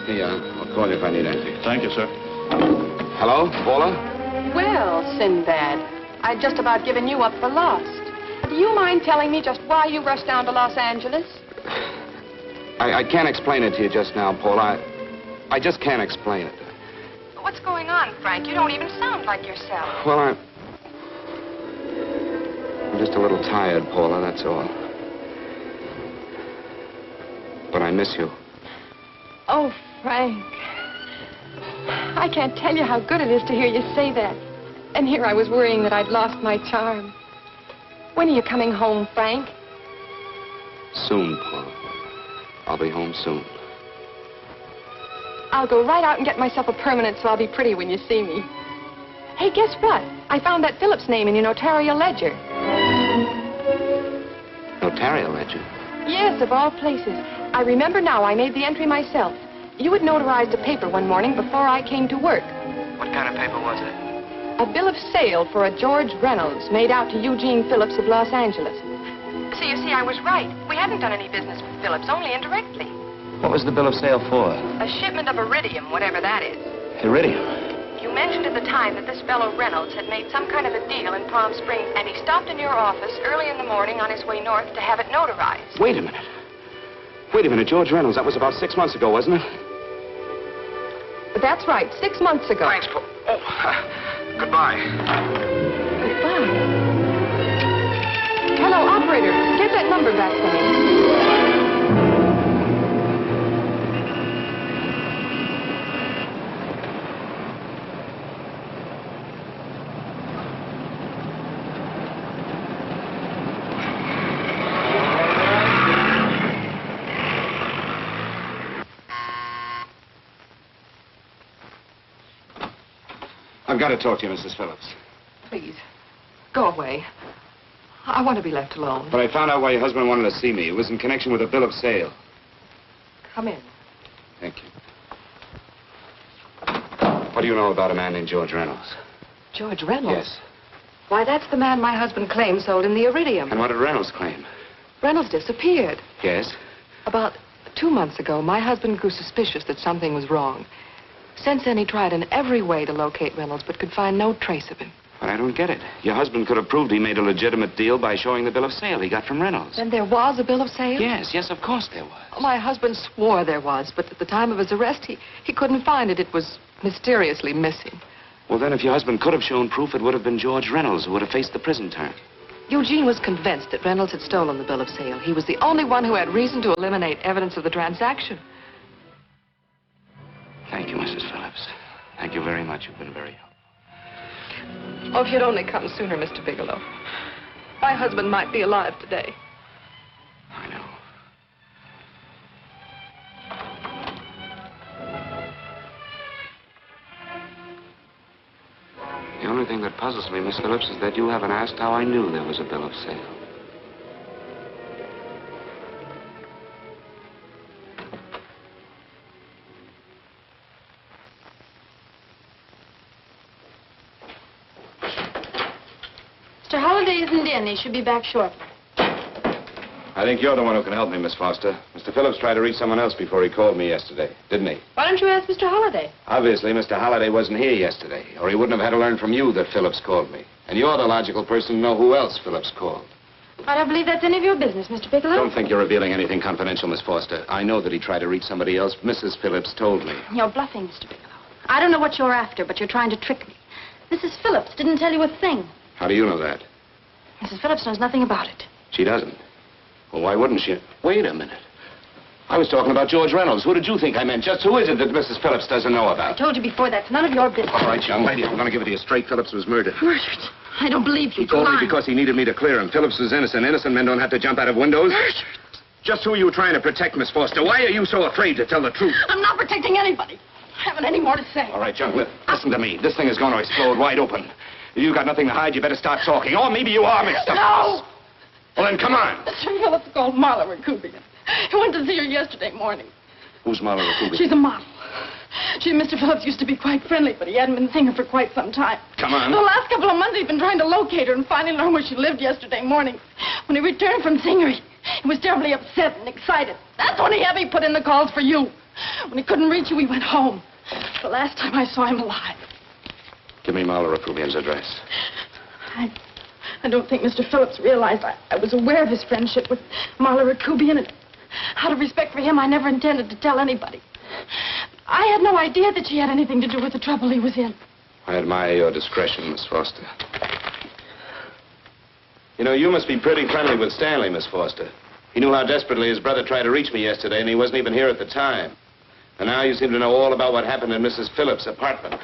I'll call you if I need anything. Thank you, sir. Hello, Paula? Well, Sinbad, I'd just about given you up for lost. Do you mind telling me just why you rushed down to Los Angeles? I can't explain it to you just now, Paula. I just can't explain it. What's going on, Frank? You don't even sound like yourself. Well, I'm just a little tired, Paula, that's all. But I miss you. Oh, Frank. I can't tell you how good it is to hear you say that. And here I was worrying that I'd lost my charm. When are you coming home, Frank? Soon, Paula. I'll be home soon. I'll go right out and get myself a permanent so I'll be pretty when you see me. Hey, guess what? I found that Phillips name in your notarial ledger. Notarial ledger? Yes, of all places. I remember now I made the entry myself. You had notarized a paper one morning before I came to work. What kind of paper was it? A bill of sale for a George Reynolds made out to Eugene Phillips of Los Angeles. So you see, I was right. We haven't done any business with Phillips, only indirectly. What was the bill of sale for? A shipment of iridium, whatever that is. Iridium. You mentioned at the time that this fellow Reynolds had made some kind of a deal in Palm Springs, and he stopped in your office early in the morning on his way north to have it notarized. Wait a minute. Wait a minute, George Reynolds. That was about 6 months ago, wasn't it? That's right, 6 months ago. Thanks, Paul. Oh, goodbye. Goodbye. Hello, operator. Get that number back for me. I've got to talk to you, Mrs. Phillips. Please, go away. I want to be left alone. But I found out why your husband wanted to see me. It was in connection with a bill of sale. Come in. Thank you. What do you know about a man named George Reynolds? George Reynolds? Yes. Why, that's the man my husband claimed sold him the iridium. And what did Reynolds claim? Reynolds disappeared. Yes? About 2 months ago, my husband grew suspicious that something was wrong. Since then, he tried in every way to locate Reynolds, but could find no trace of him. But I don't get it. Your husband could have proved he made a legitimate deal by showing the bill of sale he got from Reynolds. Then there was a bill of sale? Yes, of course there was. My husband swore there was, but at the time of his arrest, he couldn't find it. It was mysteriously missing. Well, then, if your husband could have shown proof, it would have been George Reynolds who would have faced the prison term. Eugene was convinced that Reynolds had stolen the bill of sale. He was the only one who had reason to eliminate evidence of the transaction. Thank you, Mrs. Phillips. Thank you very much. You've been very helpful. Oh, if you'd only come sooner, Mr. Bigelow. My husband might be alive today. I know. The only thing that puzzles me, Miss Phillips, is that you haven't asked how I knew there was a bill of sale. Mr. Halliday isn't in. He should be back shortly. I think you're the one who can help me, Miss Foster. Mr. Phillips tried to reach someone else before he called me yesterday, didn't he? Why don't you ask Mr. Halliday? Obviously, Mr. Halliday wasn't here yesterday, or he wouldn't have had to learn from you that Phillips called me. And you're the logical person to know who else Phillips called. I don't believe that's any of your business, Mr. Bigelow. Don't think you're revealing anything confidential, Miss Foster. I know that he tried to reach somebody else. Mrs. Phillips told me. You're bluffing, Mr. Bigelow. I don't know what you're after, but you're trying to trick me. Mrs. Phillips didn't tell you a thing. How do you know that? Mrs. Phillips knows nothing about it. She doesn't. Well, why wouldn't she? Wait a minute. I was talking about George Reynolds. Who did you think I meant? Just who is it that Mrs. Phillips doesn't know I about? told you before, that's none of your business. All right, young lady, I'm going to give it to you straight. Phillips was murdered. Murdered? I don't believe you. He told me because he needed me to clear him. Phillips was innocent. Innocent men don't have to jump out of windows. Murdered? Just who are you trying to protect, Miss Foster? Why are you so afraid to tell the truth? I'm not protecting anybody. I haven't any more to say. All right, young, listen to me. This thing is going to explode wide open. If you've got nothing to hide, you better start talking. Or maybe you are mixed up. No! Well, then, come on. Mr. Phillips called Marla Rakubian. He went to see her yesterday morning. Who's Marla Rakubian? She's a model. She and Mr. Phillips used to be quite friendly, but he hadn't been seeing her for quite some time. Come on. The last couple of months, he'd been trying to locate her and finally learned where she lived yesterday morning. When he returned from seeing her, he was terribly upset and excited. That's when he had me put in the calls for you. When he couldn't reach you, he went home. The last time I saw him alive. Give me Marla Rakubian's address. I don't think Mr. Phillips realized I was aware of his friendship with Marla Rakubian, and out of respect for him, I never intended to tell anybody. I had no idea that she had anything to do with the trouble he was in. I admire your discretion, Miss Foster. You know, you must be pretty friendly with Stanley, Miss Foster. He knew how desperately his brother tried to reach me yesterday, and he wasn't even here at the time. And now you seem to know all about what happened in Mrs. Phillips' apartment.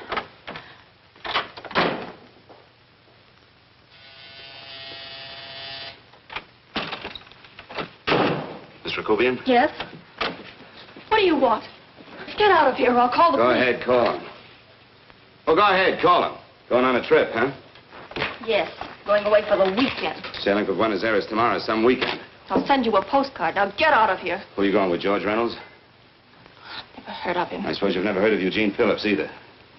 Miss Rakubian? Yes? What do you want? Get out of here or I'll call the Go police. ahead, call him. Oh, go ahead, call him. Going on a trip, huh? Yes, going away for the weekend. Sailing for Buenos Aires tomorrow, some weekend. I'll send you a postcard. Now get out of here. Who are you going with, George Reynolds? Never heard of him. I suppose you've never heard of Eugene Phillips either.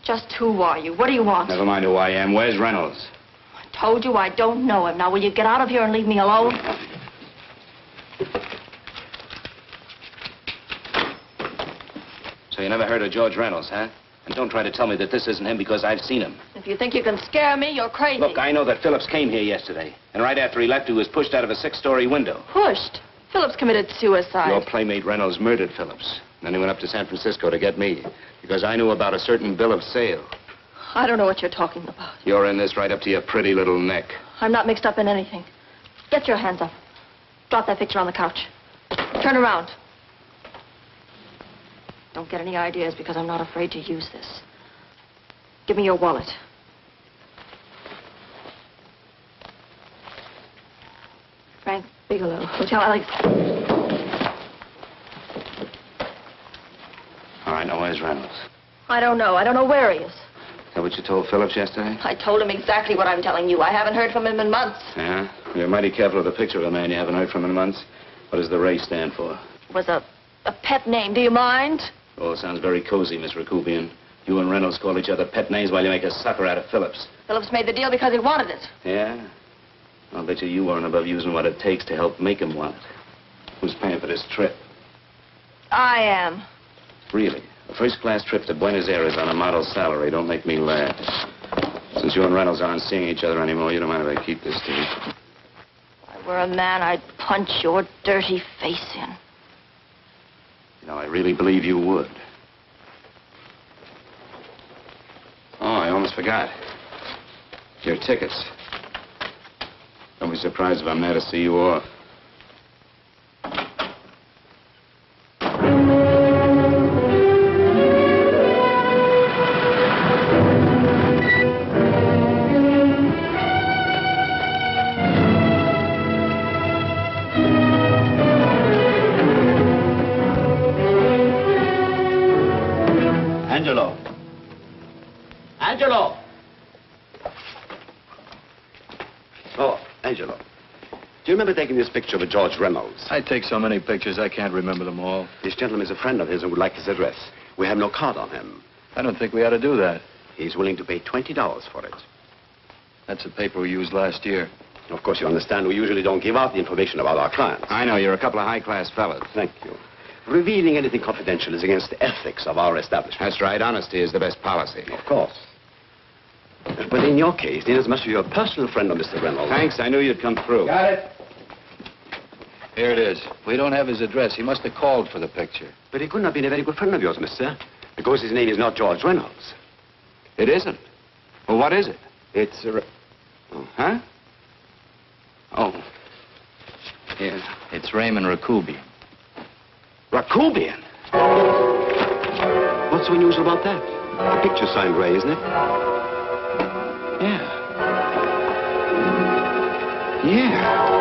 Just who are you? What do you want? Never mind who I am. Where's Reynolds? I told you I don't know him. Now will you get out of here and leave me alone? So you never heard of George Reynolds, huh? And don't try to tell me that this isn't him because I've seen him. If you think you can scare me, you're crazy. Look, I know that Phillips came here yesterday. And right after he left, he was pushed out of a 6-story window. Pushed? Phillips committed suicide. Your playmate Reynolds murdered Phillips. Then he went up to San Francisco to get me. Because I knew about a certain bill of sale. I don't know what you're talking about. You're in this right up to your pretty little neck. I'm not mixed up in anything. Get your hands up. Drop that picture on the couch. Turn around. Don't get any ideas because I'm not afraid to use this. Give me your wallet. Frank Bigelow, Hotel Alex. All right, now where's Reynolds? I don't know. I don't know where he is. Is that what you told Phillips yesterday? I told him exactly what I'm telling you. I haven't heard from him in months. Yeah? You're mighty careful of the picture of a man you haven't heard from in months. What does the Ray stand for? It was a pet name. Do you mind? Oh, it sounds very cozy, Miss Rakubian. You and Reynolds call each other pet names while you make a sucker out of Phillips. Phillips made the deal because he wanted it. Yeah? I'll bet you weren't above using what it takes to help make him want it. Who's paying for this trip? I am. Really? A first-class trip to Buenos Aires on a model salary. Don't make me laugh. Since you and Reynolds aren't seeing each other anymore, you don't mind if I keep this to you? If I were a man, I'd punch your dirty face in. You know, I really believe you would. Oh, I almost forgot. Your tickets. Don't be surprised if I'm there to see you off. Angelo. Angelo! Oh, Angelo. Do you remember taking this picture of George Reynolds? I take so many pictures, I can't remember them all. This gentleman is a friend of his and would like his address. We have no card on him. I don't think we ought to do that. He's willing to pay $20 for it. That's the paper we used last year. Of course, you understand we usually don't give out the information about our clients. I know, you're a couple of high-class fellas. Thank you. Revealing anything confidential is against the ethics of our establishment. That's right. Honesty is the best policy. Of course. But in your case, inasmuch as you're a personal friend of Mr. Reynolds... Thanks. I knew you'd come through. Got it. Here it is. We don't have his address. He must have called for the picture. But he couldn't have been a very good friend of yours, mister. Because his name is not George Reynolds. It isn't? Well, what is it? It's Huh? Oh. Yeah. It's Raymond Rakubian. Rakubian? What's so unusual about that? The picture's signed Ray, isn't it? Yeah. Yeah.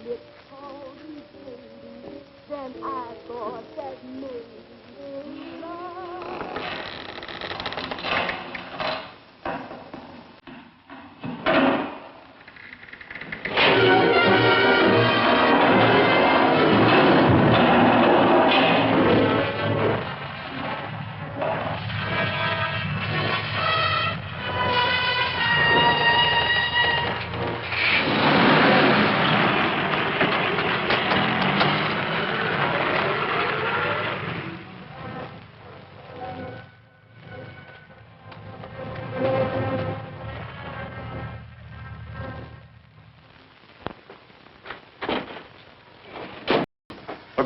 lips cold and shady, then I thought that maybe love.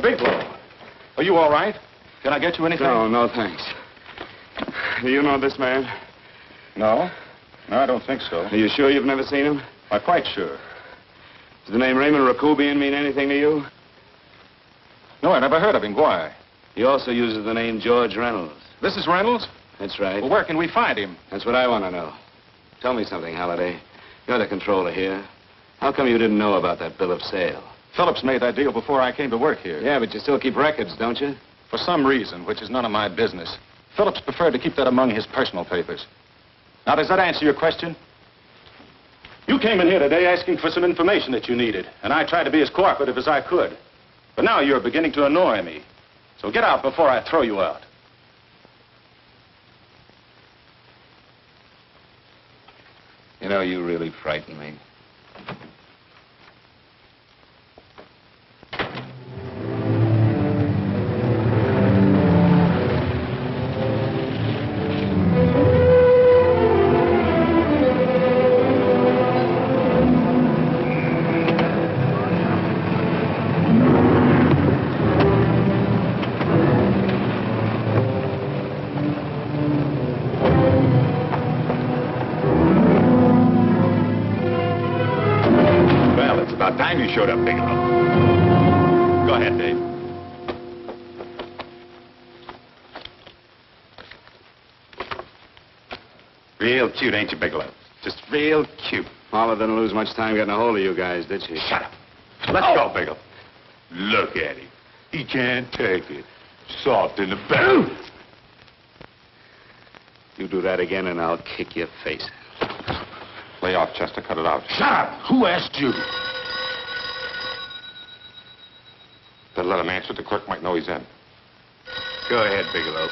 Bigelow, are you all right? Can I get you anything? No, thanks. Do you know this man? No. No, I don't think so. Are you sure you've never seen him? I'm quite sure. Does the name Raymond Rakubian mean anything to you? No, I never heard of him. Why? He also uses the name George Reynolds. This is Reynolds? That's right. Well, where can we find him? That's what I want to know. Tell me something, Halliday. You're the controller here. How come you didn't know about that bill of sale? Phillips made that deal before I came to work here. Yeah, but you still keep records, don't you? For some reason, which is none of my business, Phillips preferred to keep that among his personal papers. Now, does that answer your question? You came in here today asking for some information that you needed, and I tried to be as cooperative as I could. But now you're beginning to annoy me. So get out before I throw you out. You know, you really frighten me. You showed up, Bigelow. Go ahead, Dave. Real cute, ain't you, Bigelow? Just real cute. Paula didn't lose much time getting a hold of you guys, did she? Shut up. Let's go, Bigelow. Look at him. He can't take it. Soft in the back. You do that again and I'll kick your face. Lay off, Chester. Cut it out. Shut up! Who asked you? Better let him answer. The clerk might know he's in. Go ahead, Bigelow.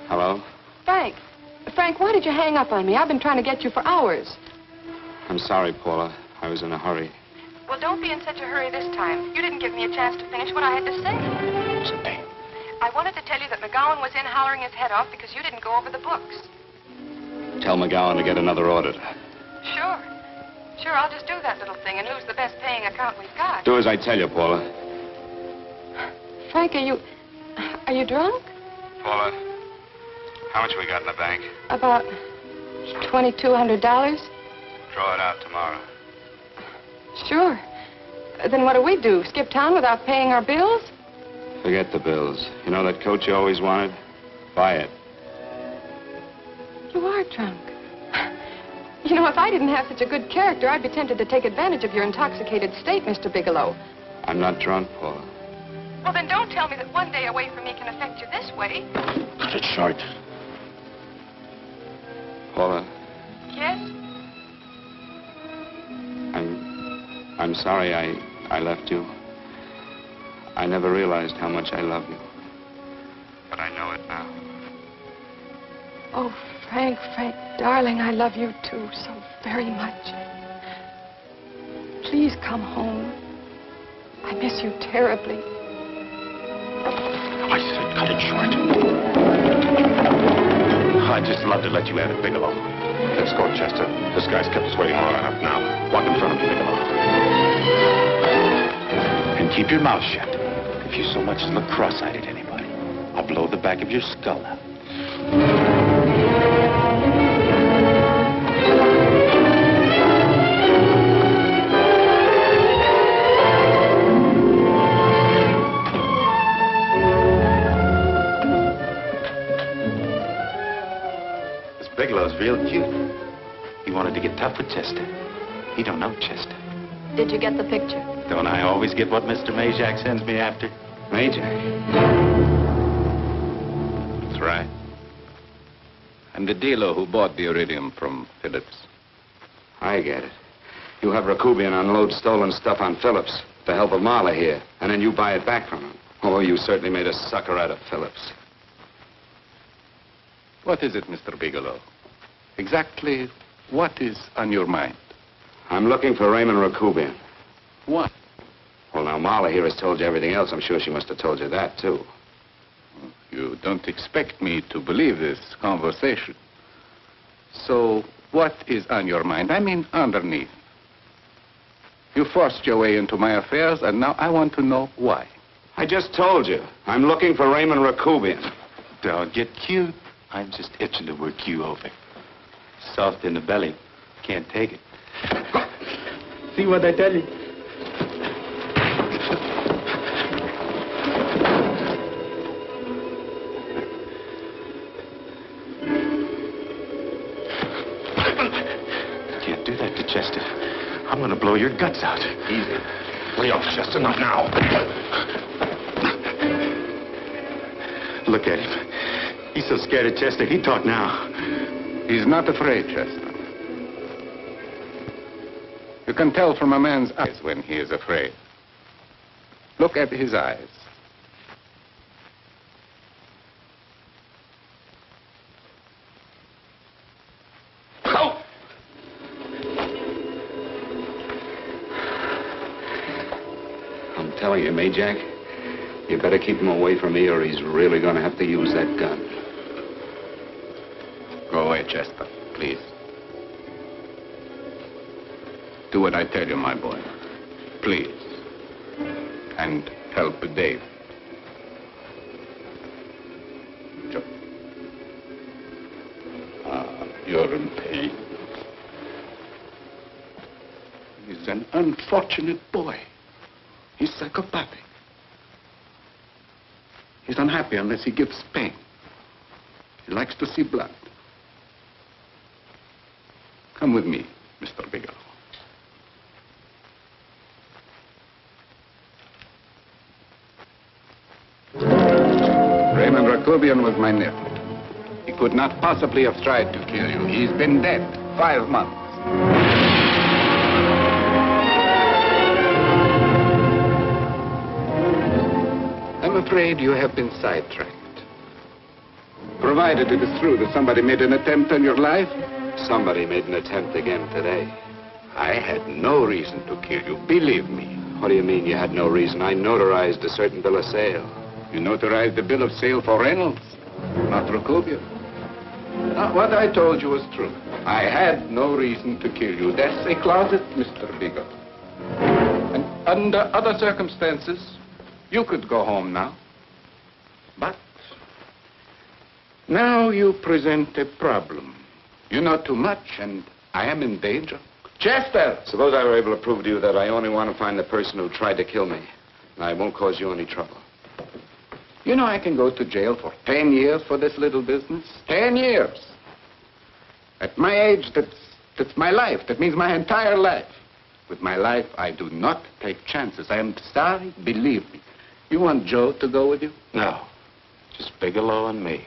Hello? Frank, why did you hang up on me? I've been trying to get you for hours. I'm sorry, Paula. I was in a hurry. Well, don't be in such a hurry this time. You didn't give me a chance to finish what I had to say. Sit down. I wanted to tell you that McGowan was in hollering his head off because you didn't go over the books. Tell McGowan to get another auditor. Sure, I'll just do that little thing and lose the best paying account we've got. Do as I tell you, Paula. Frank, are you drunk? Paula, how much we got in the bank? About $2,200. Draw it out tomorrow. Sure. Then what do? Skip town without paying our bills? Forget the bills. You know that coat you always wanted? Buy it. You are drunk. You know, if I didn't have such a good character, I'd be tempted to take advantage of your intoxicated state, Mr. Bigelow. I'm not drunk, Paula. Well, then don't tell me that one day away from me can affect you this way. Cut it short. Paula. Yes? I'm sorry I left you. I never realized how much I love you. But I know it now. Oh, Frank, darling, I love you too so very much. Please come home. I miss you terribly. I said cut it short. I'd just love to let you have it, Bigelow. Let's go, Chester. This guy's kept us waiting long enough now. Walk in front of me, Bigelow. And keep your mouth shut. If you so much as look cross-eyed at anybody, I'll blow the back of your skull out. Bigelow's real cute. He wanted to get tough with Chester. He don't know Chester. Did you get the picture? Don't I always get what Mr. Majak sends me after? Majak? That's right. I'm the dealer who bought the iridium from Phillips. I get it. You have Rakubian unload stolen stuff on Phillips with the help of Marla here, and then you buy it back from him. Oh, you certainly made a sucker out of Phillips. What is it, Mr. Bigelow? Exactly what is on your mind? I'm looking for Raymond Rakubian. What? Well, now, Marla here has told you everything else. I'm sure she must have told you that, too. You don't expect me to believe this conversation. So, what is on your mind? I mean, underneath. You forced your way into my affairs, and now I want to know why. I just told you. I'm looking for Raymond Rakubian. Don't get cute. I'm just itching to work you over. Soft in the belly. Can't take it. See what I tell you? Can't do that to Chester. I'm going to blow your guts out. Easy. Lay off, Chester, not now. Look at him. He's so scared of Chester, he'd talk now. He's not afraid, Chester. You can tell from a man's eyes when he is afraid. Look at his eyes. Oh! I'm telling you, Majak, you better keep him away from me or he's really going to have to use that gun. Go away, Chester, please. Do what I tell you, my boy. Please. And help Dave. You're in pain. He's an unfortunate boy. He's psychopathic. He's unhappy unless he gives pain. He likes to see blood. Come with me, Mr. Bigelow. Raymond Rakubian was my nephew. He could not possibly have tried to kill you. He's been dead 5 months. I'm afraid you have been sidetracked. Provided it is true that somebody made an attempt on your life. Somebody made an attempt again today. I had no reason to kill you, believe me. What do you mean you had no reason? I notarized a certain bill of sale. You notarized the bill of sale for Reynolds, not Rakubian. What I told you was true. I had no reason to kill you. That's a closet, Mr. Bigelow. And under other circumstances, you could go home now. But now you present a problem. You know too much, and I am in danger. Chester! Suppose I were able to prove to you that I only want to find the person who tried to kill me. And I won't cause you any trouble. You know I can go to jail for 10 years for this little business. 10 years. At my age, that's my life. That means my entire life. With my life, I do not take chances. I am sorry, believe me. You want Joe to go with you? No. Just Bigelow and me.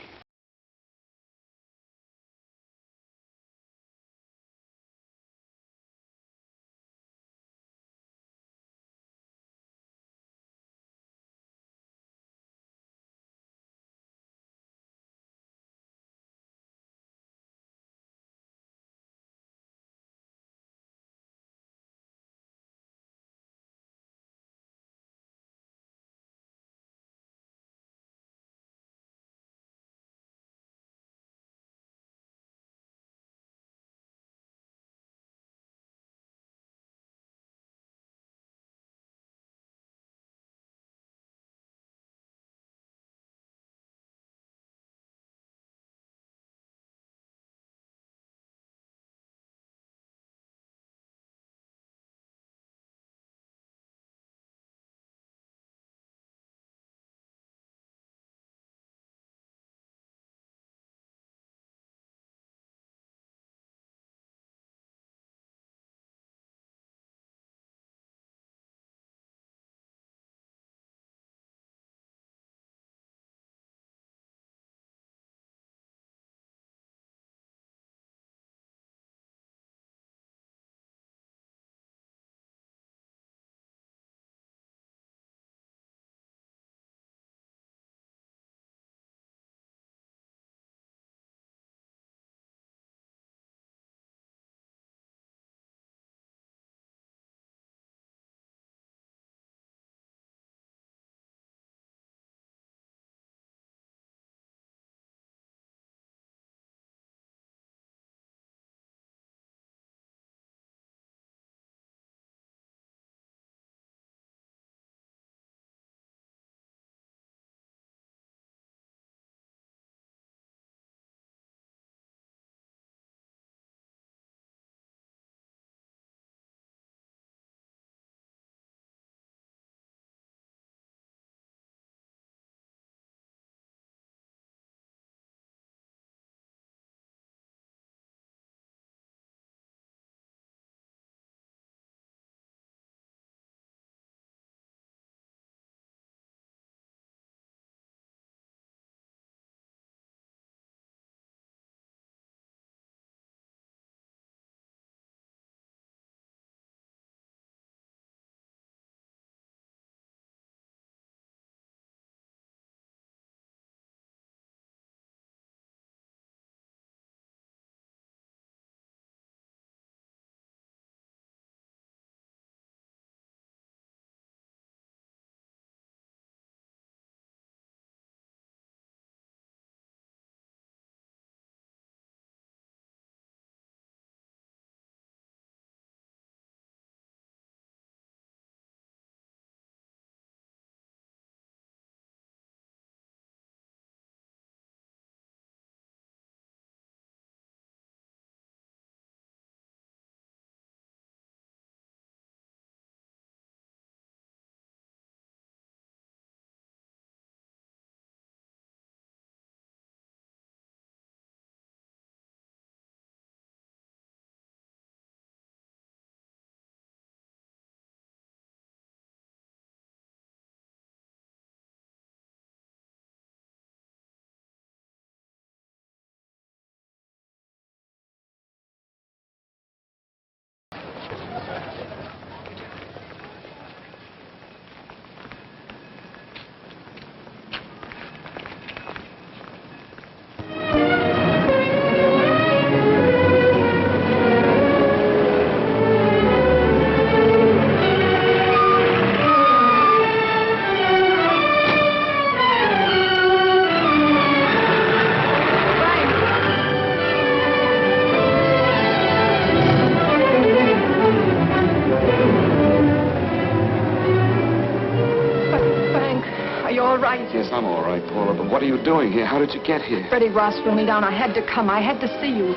all right? Yes, I'm all right, Paula, but what are you doing here? How did you get here? Freddie Ross threw me down. I had to come. I had to see you.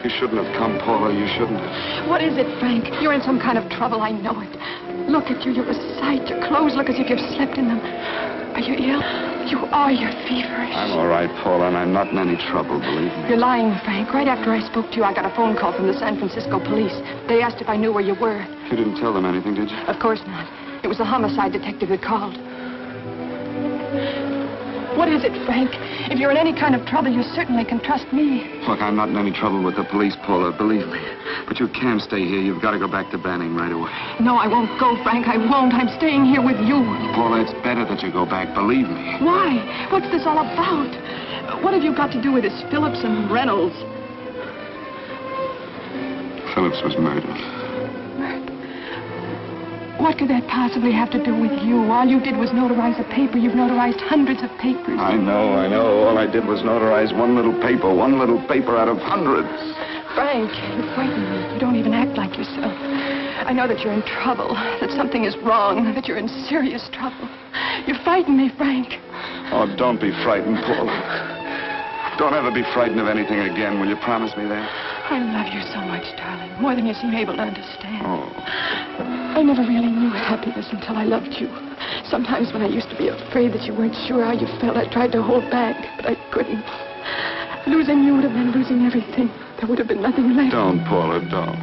You shouldn't have come, Paula. You shouldn't have. What is it, Frank? You're in some kind of trouble. I know it. Look at you. You're a sight. Your clothes look as if you've slept in them. Are you ill? You are. You're feverish. I'm all right, Paula, and I'm not in any trouble, believe me. You're lying, Frank. Right after I spoke to you, I got a phone call from the San Francisco police. They asked if I knew where you were. You didn't tell them anything, did you? Of course not. It was the homicide detective that called. What is it, Frank? If you're in any kind of trouble, you certainly can trust me. Look, I'm not in any trouble with the police, Paula, believe me. But you can't stay here. You've got to go back to Banning right away. No, I won't go, Frank. I won't. I'm staying here with you. Paula, it's better that you go back, believe me. Why? What's this all about? What have you got to do with this Phillips and Reynolds? Phillips was murdered. What could that possibly have to do with you? All you did was notarize a paper. You've notarized hundreds of papers. I know. All I did was notarize one little paper out of hundreds. Frank, you frighten me. You don't even act like yourself. I know that you're in trouble, that something is wrong, that you're in serious trouble. You frighten me, Frank. Oh, don't be frightened, Paula. Don't ever be frightened of anything again. Will you promise me that? I love you so much, darling. More than you seem able to understand. Oh. I never really knew happiness until I loved you. Sometimes when I used to be afraid that you weren't sure how you felt, I tried to hold back, but I couldn't. Losing you would have been losing everything. There would have been nothing left. Don't, Paula, don't.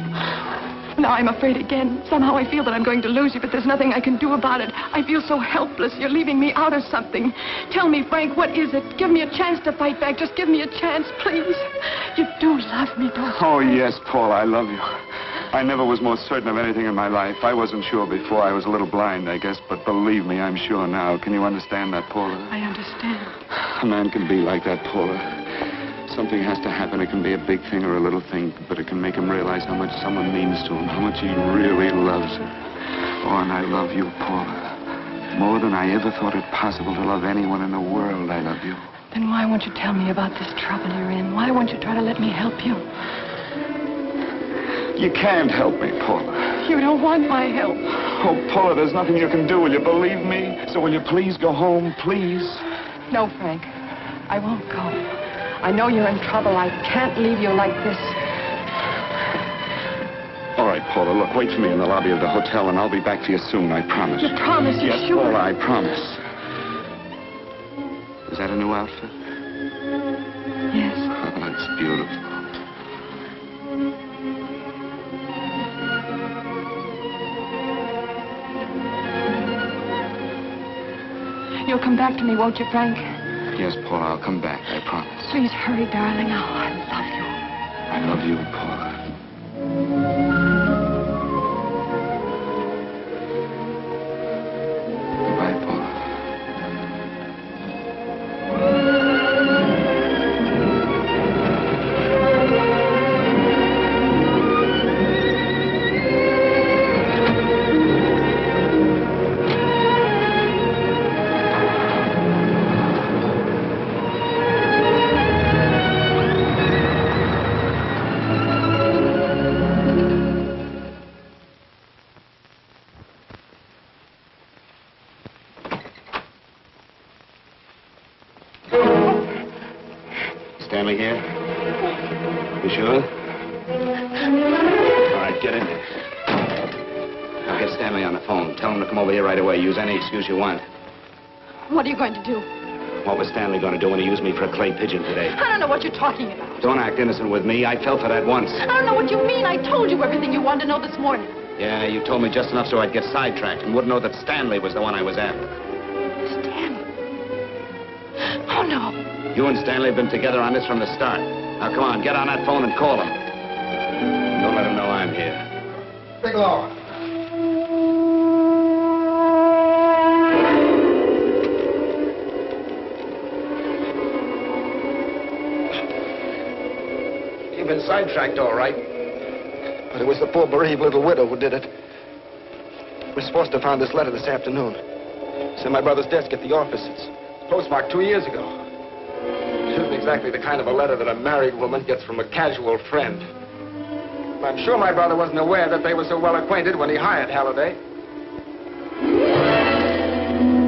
Now I'm afraid again. Somehow I feel that I'm going to lose you, but there's nothing I can do about it. I feel so helpless. You're leaving me out of something. Tell me, Frank, what is it? Give me a chance to fight back. Just give me a chance, please. You do love me, don't you? Oh, yes, Paula, I love you. I never was more certain of anything in my life. I wasn't sure before. I was a little blind, I guess, but believe me, I'm sure now. Can you understand that, Paula? I understand. A man can be like that, Paula. Something has to happen. It can be a big thing or a little thing, but it can make him realize how much someone means to him, how much he really loves her. Oh, and I love you, Paula. More than I ever thought it possible to love anyone in the world, I love you. Then why won't you tell me about this trouble you're in? Why won't you try to let me help you? You can't help me, Paula. You don't want my help. Oh, Paula, there's nothing you can do. Will you believe me? So will you please go home, please? No, Frank. I won't go. I know you're in trouble. I can't leave you like this. All right, Paula, look, wait for me in the lobby of the hotel, and I'll be back for you soon, I promise. You promise? You're yes, sure? Paula, I promise. Is that a new outfit? Yes. Oh, that's beautiful. You'll come back to me, won't you, Frank? Yes, Paula, I'll come back, I promise. Please hurry, darling. Oh, I love you. I love you, Paula. Goodbye, Paula. Stanley here? You sure? All right, get in there. I'll get Stanley on the phone. Tell him to come over here right away. Use any excuse you want. What are you going to do? What was Stanley going to do when he used me for a clay pigeon today? I don't know what you're talking about. Don't act innocent with me. I fell for that once. I don't know what you mean. I told you everything you wanted to know this morning. Yeah, you told me just enough so I'd get sidetracked and wouldn't know that Stanley was the one I was after. Stanley? Oh, no. You and Stanley have been together on this from the start. Now, come on, get on that phone and call him. Don't let him know I'm here. Bigelow. You've been sidetracked, all right. But it was the poor bereaved little widow who did it. Miss Forster found this letter this afternoon. It's in my brother's desk at the office. It's postmarked 2 years ago. It isn't exactly the kind of a letter that a married woman gets from a casual friend. I'm sure my brother wasn't aware that they were so well acquainted when he hired Halliday.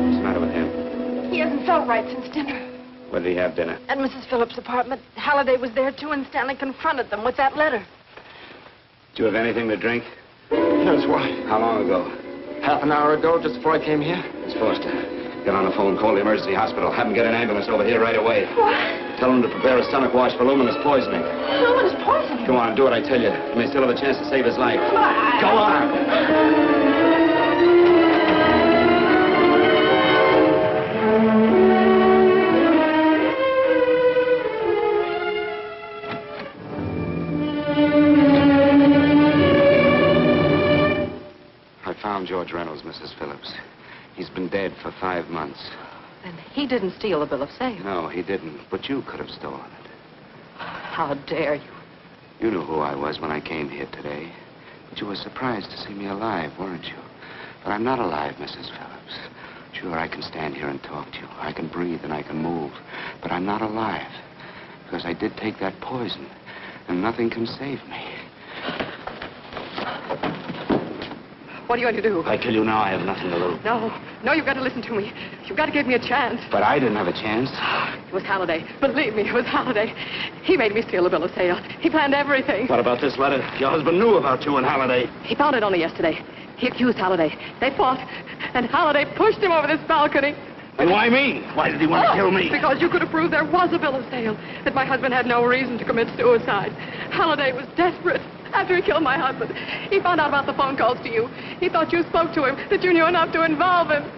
What's the matter with him? all right since dinner. Where did he have dinner? At Mrs. Phillips' apartment. Halliday was there, too, and Stanley confronted them with that letter. Do you have anything to drink? Yes, why? How long ago? Half an hour ago, just before I came here. Miss Forster, get on the phone, call the emergency hospital. Have them get an ambulance over here right away. What? Tell them to prepare a stomach wash for luminous poisoning. Luminous poisoning? Go on, do what I tell you. You may still have a chance to save his life. Go on! I found George Reynolds, Mrs. Phillips. He's been dead for 5 months. And he didn't steal the bill of sale. No, he didn't. But you could have stolen it. How dare you? You knew who I was when I came here today. But you were surprised to see me alive, weren't you? But I'm not alive, Mrs. Phillips. Sure, I can stand here and talk to you. I can breathe and I can move. But I'm not alive. Because I did take that poison. And nothing can save me. What are you going to do? If I kill you now, I have nothing to lose. No, you've got to listen to me. You've got to give me a chance. But I didn't have a chance. It was Halliday. Believe me, it was Halliday. He made me steal the bill of sale. He planned everything. What about this letter? Your husband knew about you and Halliday. He found it only yesterday. He accused Halliday. They fought, and Halliday pushed him over this balcony. And why me? Why did he want to kill me? Because you could have proved there was a bill of sale, that my husband had no reason to commit suicide. Halliday was desperate. After he killed my husband, he found out about the phone calls to you. He thought you spoke to him, that you knew enough to involve him.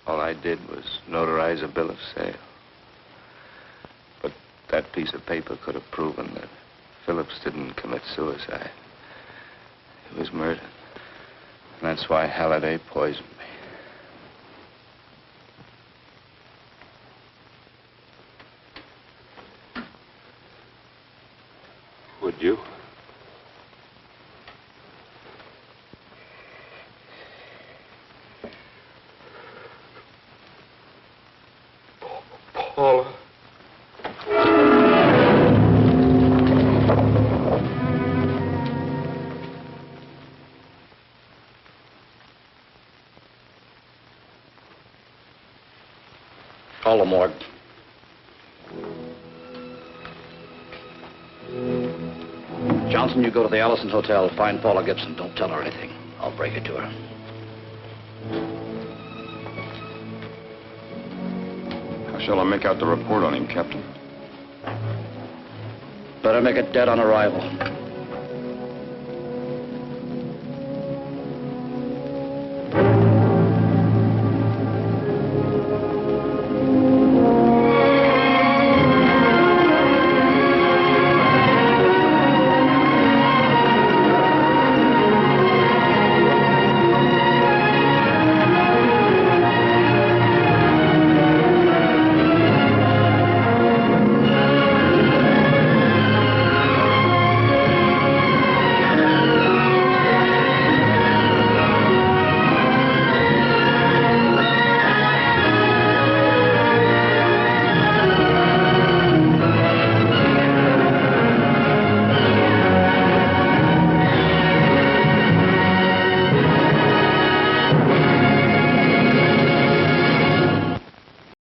All I did was notarize a bill of sale. But that piece of paper could have proven that Phillips didn't commit suicide. He was murdered. And that's why Halliday poisoned me. Would you? Paula. Call the morgue. Johnson, you go to the Allison Hotel, find Paula Gibson. Don't tell her anything. I'll break it to her. How shall I make out the report on him, Captain? Better make it dead on arrival.